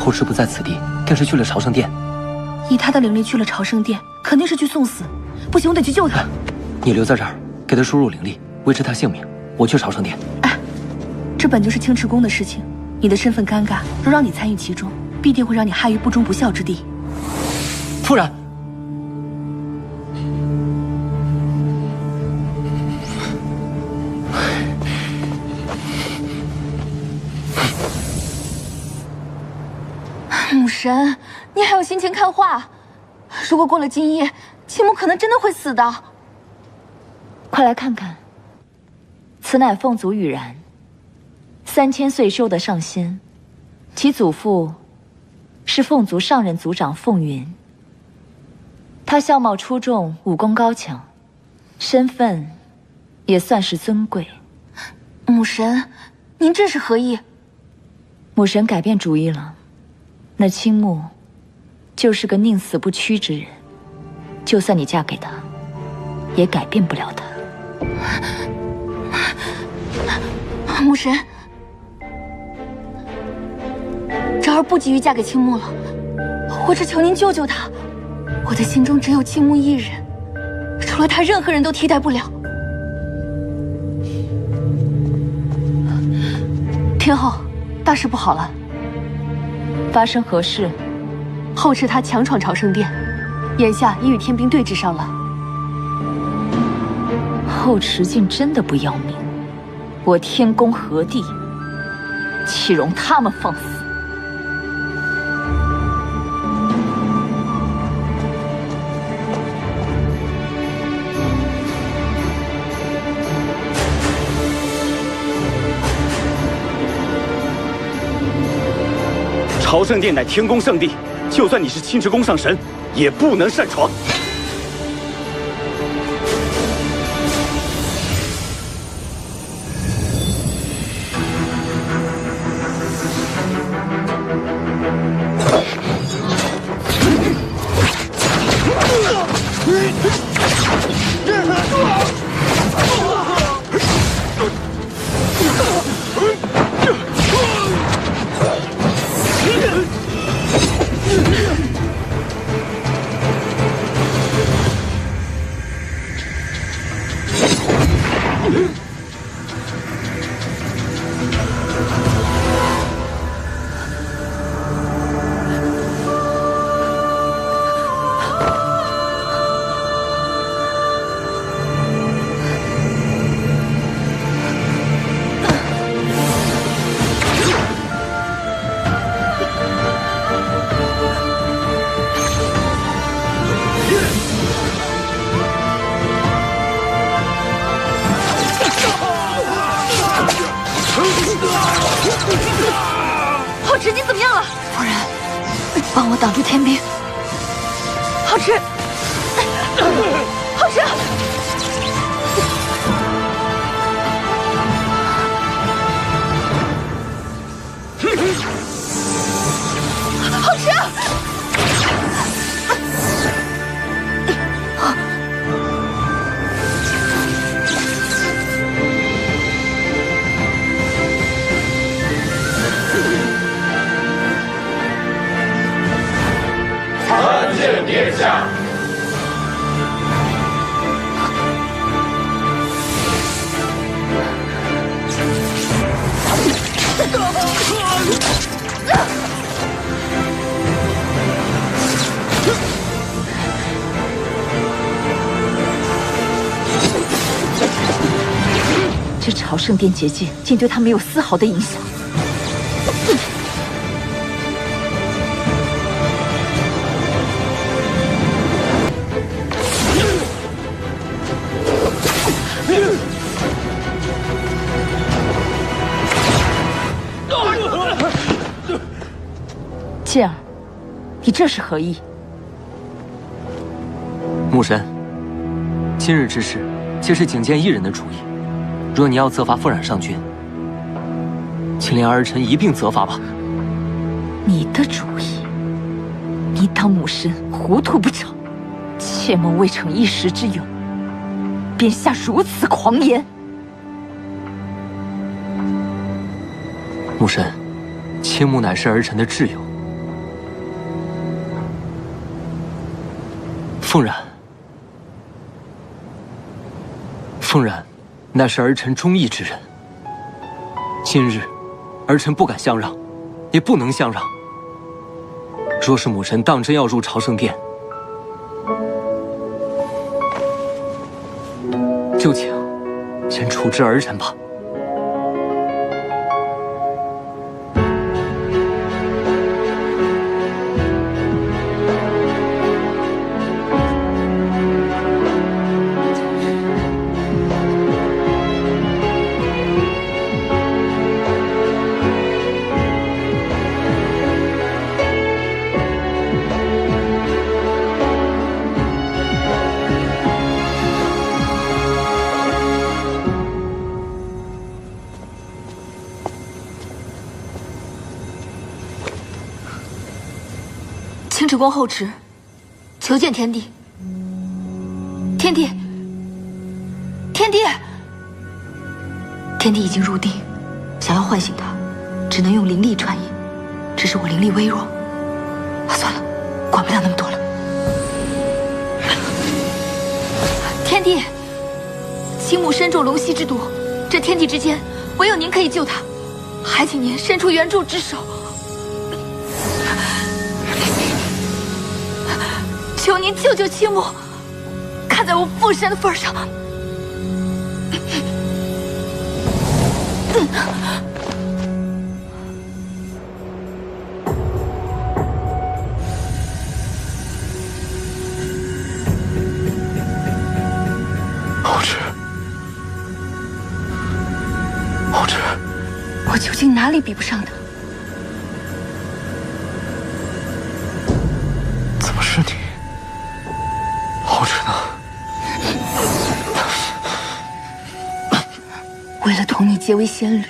后池不在此地，定是去了朝圣殿。以他的灵力去了朝圣殿，肯定是去送死。不行，我得去救他。你留在这儿，给他输入灵力，维持他性命。我去朝圣殿。哎，这本就是青池宫的事情，你的身份尴尬，若让你参与其中，必定会让你害于不忠不孝之地。夫人。母神，你还有心情看画？如果过了今夜，青木可能真的会死的。快来看看，此乃凤族羽然，3000岁修得上仙，其祖父是凤族上任族长凤云。他相貌出众，武功高强，身份也算是尊贵。母神，您这是何意？母神改变主意了。那青木就是个宁死不屈之人，就算你嫁给他，也改变不了他。母神，昭儿不急于嫁给青木了，我只求您救救他。我的心中只有青木一人，除了他，任何人都替代不了。天后，大事不好了！发生何事？后池他强闯朝圣殿，眼下已与天兵对峙上了。后池竟真的不要命，我天宫何地，岂容他们放肆？朝圣殿乃天宫圣地，就算你是青池宫上神，也不能擅闯。浩池，你怎么样了？夫人，帮我挡住天兵。浩池，浩池，浩池！参见殿下。这朝圣殿结界竟对他没有丝毫的影响。剑儿，你这是何意？牧神，今日之事皆是景监一人的主意。若你要责罚傅冉上君，请连儿臣一并责罚吧。你的主意？你当母神糊涂不成？切莫未逞一时之勇，便下如此狂言。牧神，切木乃是儿臣的挚友。凤冉，凤冉乃是儿臣忠义之人。今日，儿臣不敢相让，也不能相让。若是母神当真要入朝圣殿，就请先处置儿臣吧。青池宫后池，求见天帝。天帝，天帝，天帝已经入定，想要唤醒他，只能用灵力传音。只是我灵力微弱，算了，管不了那么多了。天帝，青木身中龙息之毒，这天地之间，唯有您可以救他，还请您伸出援助之手。求您救救青木！看在我附身的份上，后池，后池，我究竟哪里比不上他？怎么是你？后池呢？为了同你结为仙侣，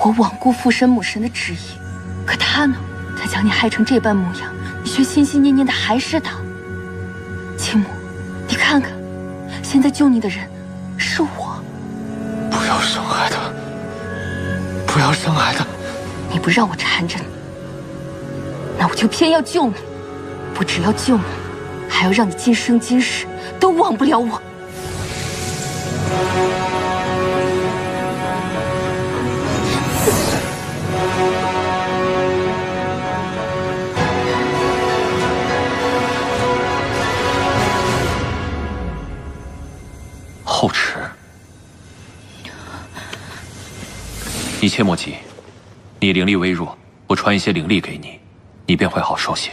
我罔顾父神母神的旨意。可他呢？他将你害成这般模样，你却心心念念的还是他。青木，你看看，现在救你的人是我。不要伤害他！不要伤害他！你不让我缠着你，那我就偏要救你。不只要救你，还要让你今生今世都忘不了我。后池，你切莫急，你灵力微弱，我传一些灵力给你，你便会好受些。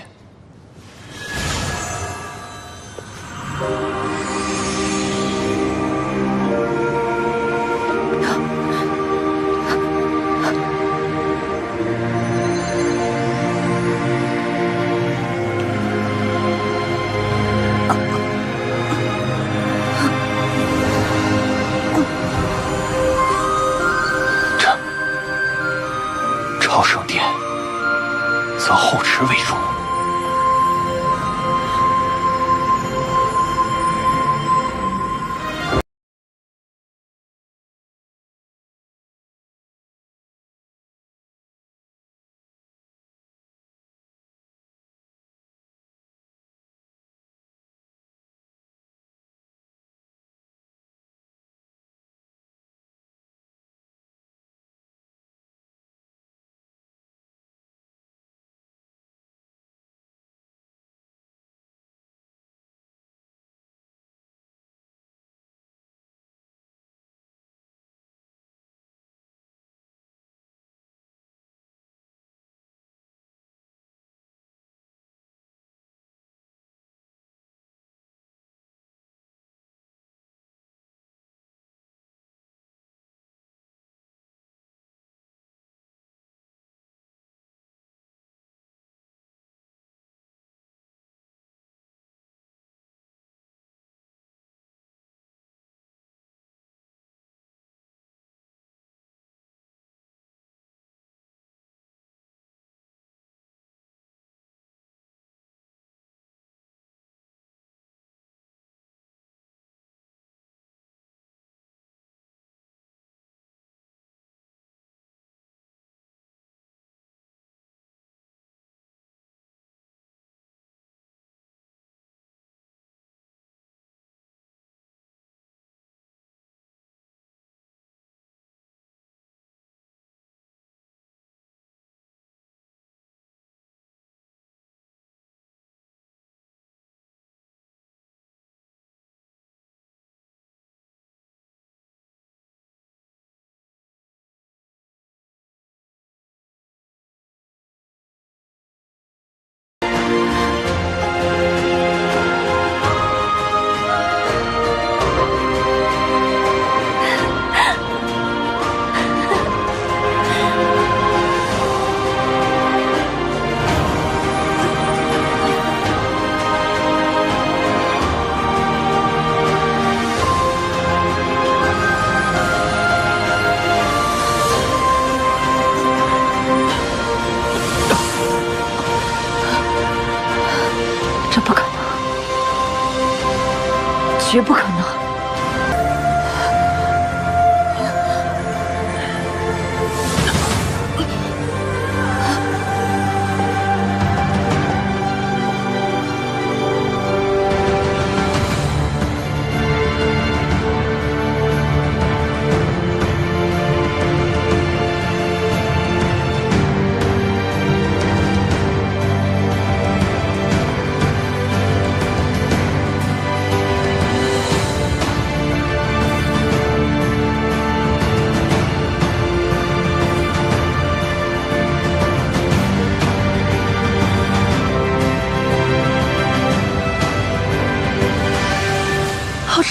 朝圣殿，则后池为主。绝不可能！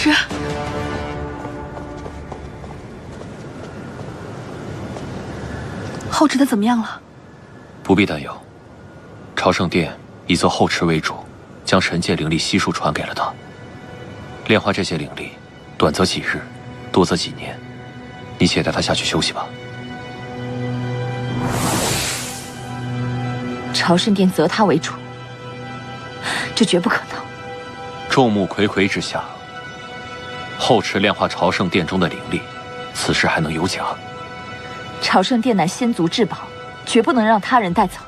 是。后池的怎么样了？不必担忧，朝圣殿以做后池为主，将神界灵力悉数传给了他。炼化这些灵力，短则几日，多则几年。你且带他下去休息吧。朝圣殿择他为主，这绝不可能。众目睽睽之下，后池炼化朝圣殿中的灵力，此事还能有假？朝圣殿乃仙族至宝，绝不能让他人带走。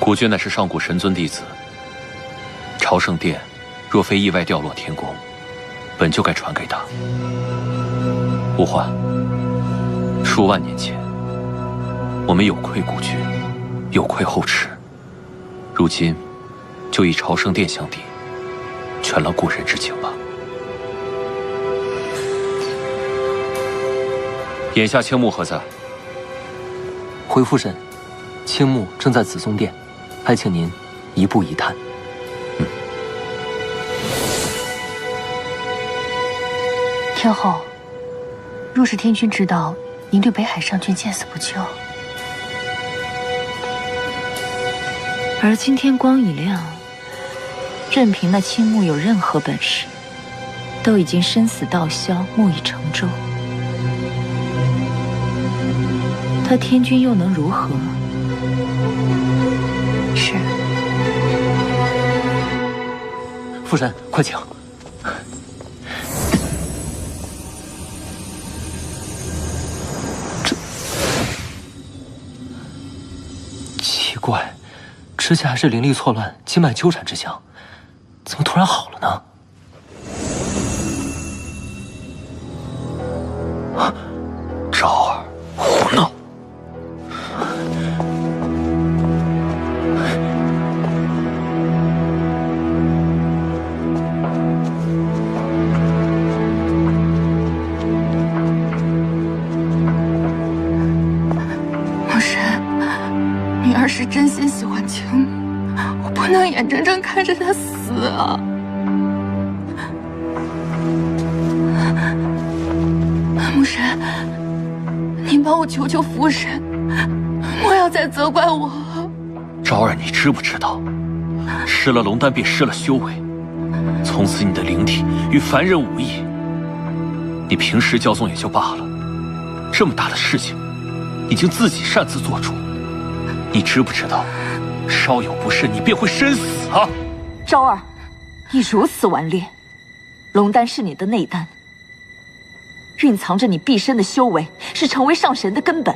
古君乃是上古神尊弟子，朝圣殿若非意外掉落天宫，本就该传给他。无患。数万年前，我们有愧古君，有愧后池，如今就以朝圣殿相抵，全了故人之情吧。眼下青木何在？回父神，青木正在紫松殿，还请您一步一探。天后，若是天君知道您对北海上君见死不救，而今天光已亮，任凭那青木有任何本事，都已经生死道消，木已成舟。他天君又能如何？是。父神，快请。奇怪，之前还是灵力错乱、经脉纠缠之象，怎么突然好了呢？啊，昭儿，胡闹！母神，女儿是真心喜欢青木，我不能眼睁睁看着她死啊！母神，您帮我求求父神，莫要再责怪我。昭儿，你知不知道，失了龙丹便失了修为，从此你的灵体与凡人无异。你平时骄纵也就罢了，这么大的事情，已经自己擅自做主。你知不知道，稍有不慎，你便会身死啊！昭儿，你如此顽劣，龙丹是你的内丹，蕴藏着你毕生的修为，是成为上神的根本。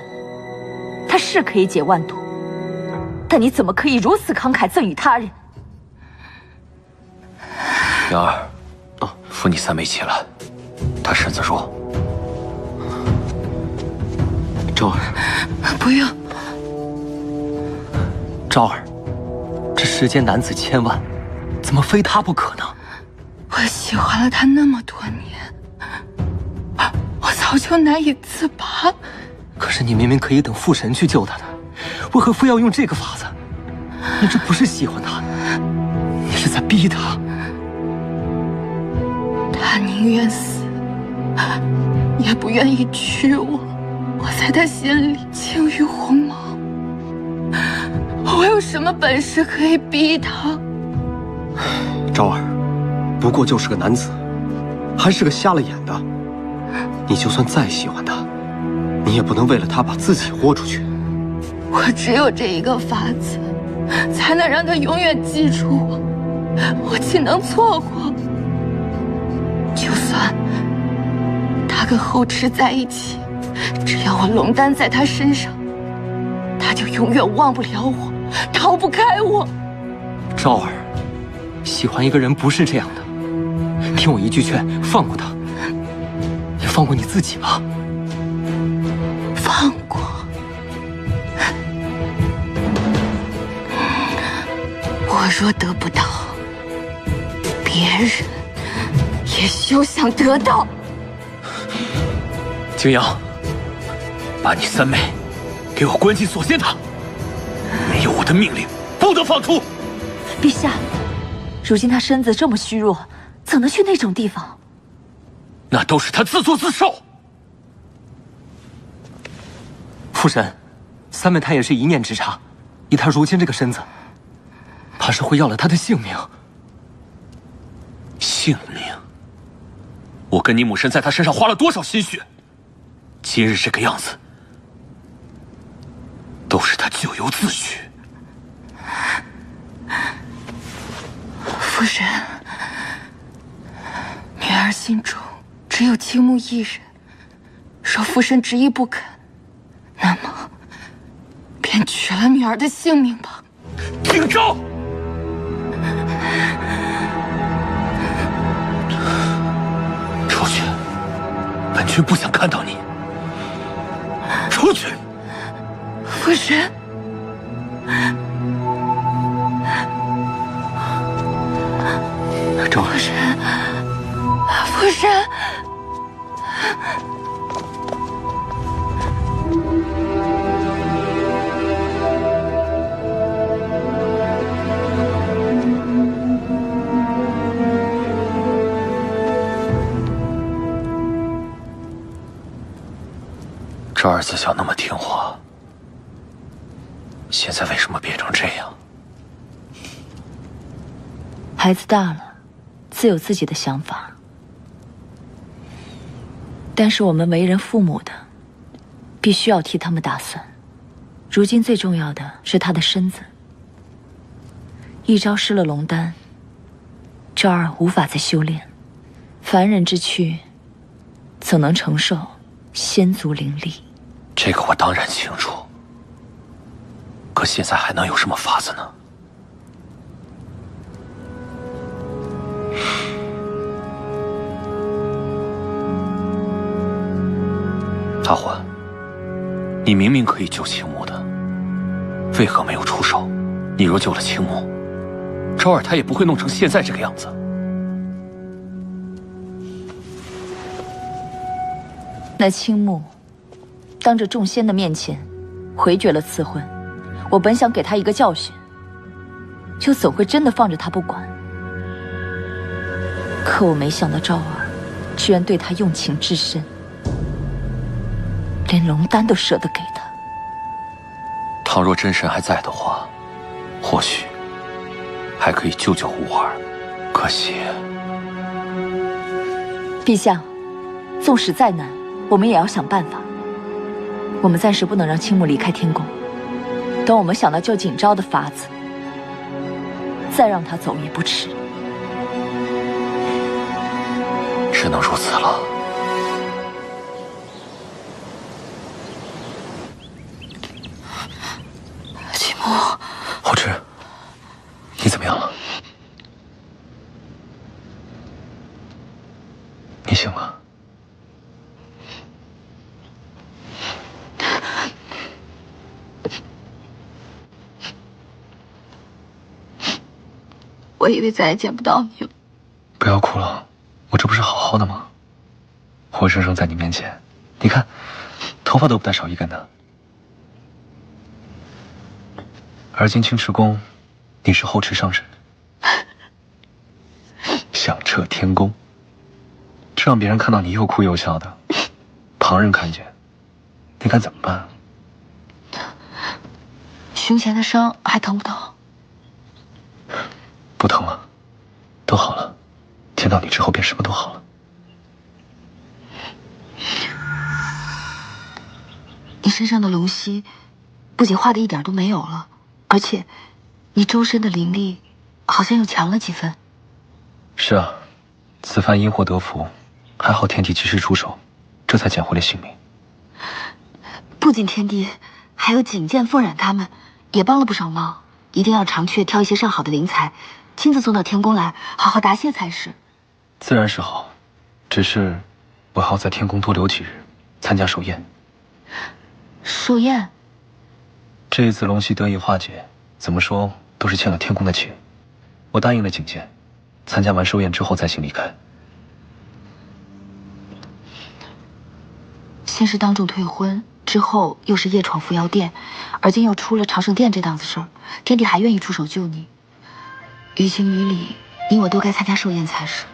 它是可以解万毒，但你怎么可以如此慷慨赠与他人？杨儿，扶你三妹起来，她身子弱。昭儿，不用。昭儿，这世间男子千万，怎么非他不可呢？我喜欢了他那么多年，我早就难以自拔。可是你明明可以等父神去救他的，为何非要用这个法子？你这不是喜欢他，你是在逼他。他宁愿死，也不愿意娶我。我在他心里轻于鸿毛。我有什么本事可以逼他？昭儿，不过就是个男子，还是个瞎了眼的。你就算再喜欢他，你也不能为了他把自己豁出去。我只有这一个法子，才能让他永远记住我。我岂能错过？就算他跟后池在一起，只要我龙丹在他身上，他就永远忘不了我，逃不开我。昭儿，喜欢一个人不是这样的。听我一句劝，放过他，也放过你自己吧。放过？我若得不到，别人也休想得到。景阳，把你三妹给我关进锁仙塔，没有我的命令，不得放出。陛下，如今他身子这么虚弱，怎能去那种地方？那都是他自作自受。父神，三妹她也是一念之差，以她如今这个身子，怕是会要了她的性命。性命？我跟你母神在她身上花了多少心血？今日这个样子，都是她咎由自取。父神，女儿心中只有青木一人，若父神执意不肯，那么便取了女儿的性命吧。景昭，出去！本君不想看到你。出去！父神。昭儿，父神，父神。这儿自小那么听话，现在为什么变成这样？孩子大了，自有自己的想法。但是我们为人父母的，必须要替他们打算。如今最重要的是他的身子，一朝失了龙丹，昭儿无法再修炼，凡人之躯怎能承受仙族灵力？这个我当然清楚，可现在还能有什么法子呢？阿欢，你明明可以救青木的，为何没有出手？你若救了青木，昭儿她也不会弄成现在这个样子。那青木当着众仙的面前回绝了赐婚，我本想给他一个教训，又怎会真的放着他不管？可我没想到昭儿居然对他用情至深，连龙丹都舍得给他。倘若真神还在的话，或许还可以救救吾儿。可惜，陛下，纵使再难，我们也要想办法。我们暂时不能让青木离开天宫，等我们想到救景昭的法子，再让他走也不迟。只能如此了。青木，后知，你怎么样了？你醒了？我以为再也见不到你了。不要哭了，我这不是好好的吗？活生生在你面前，你看，头发都不带少一根的。而今青池宫，你是后池上人，响彻天宫，这让别人看到你又哭又笑的，旁人看见，你该怎么办？胸前的伤还疼不疼？不疼了，都好了。见到你之后，便什么都好了。你身上的龙息，不仅化的一点都没有了，而且，你周身的灵力，好像又强了几分。是啊，此番因祸得福，还好天帝及时出手，这才捡回了性命。不仅天帝，还有景剑、凤冉他们，也帮了不少忙。一定要长雀挑一些上好的灵才，亲自送到天宫来，好好答谢才是。自然是好，只是我还要在天宫多留几日，参加寿宴。寿宴？这一次龙息得以化解，怎么说都是欠了天宫的情。我答应了景剑，参加完寿宴之后再行离开。先是当众退婚，之后又是夜闯扶摇殿，而今又出了长生殿这档子事儿，天帝还愿意出手救你。于情于理，你我都该参加寿宴才是。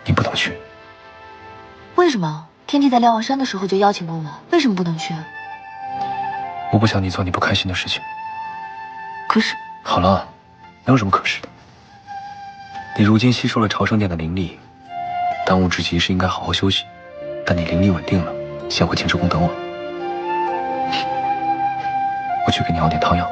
你不能去。为什么？天帝在瞭望山的时候就邀请过我，为什么不能去？我不想你做你不开心的事情。可是……好了，没有什么可是。你如今吸收了朝圣殿的灵力，当务之急是应该好好休息。等你灵力稳定了，先回青之宫等我。我去给你熬点汤药。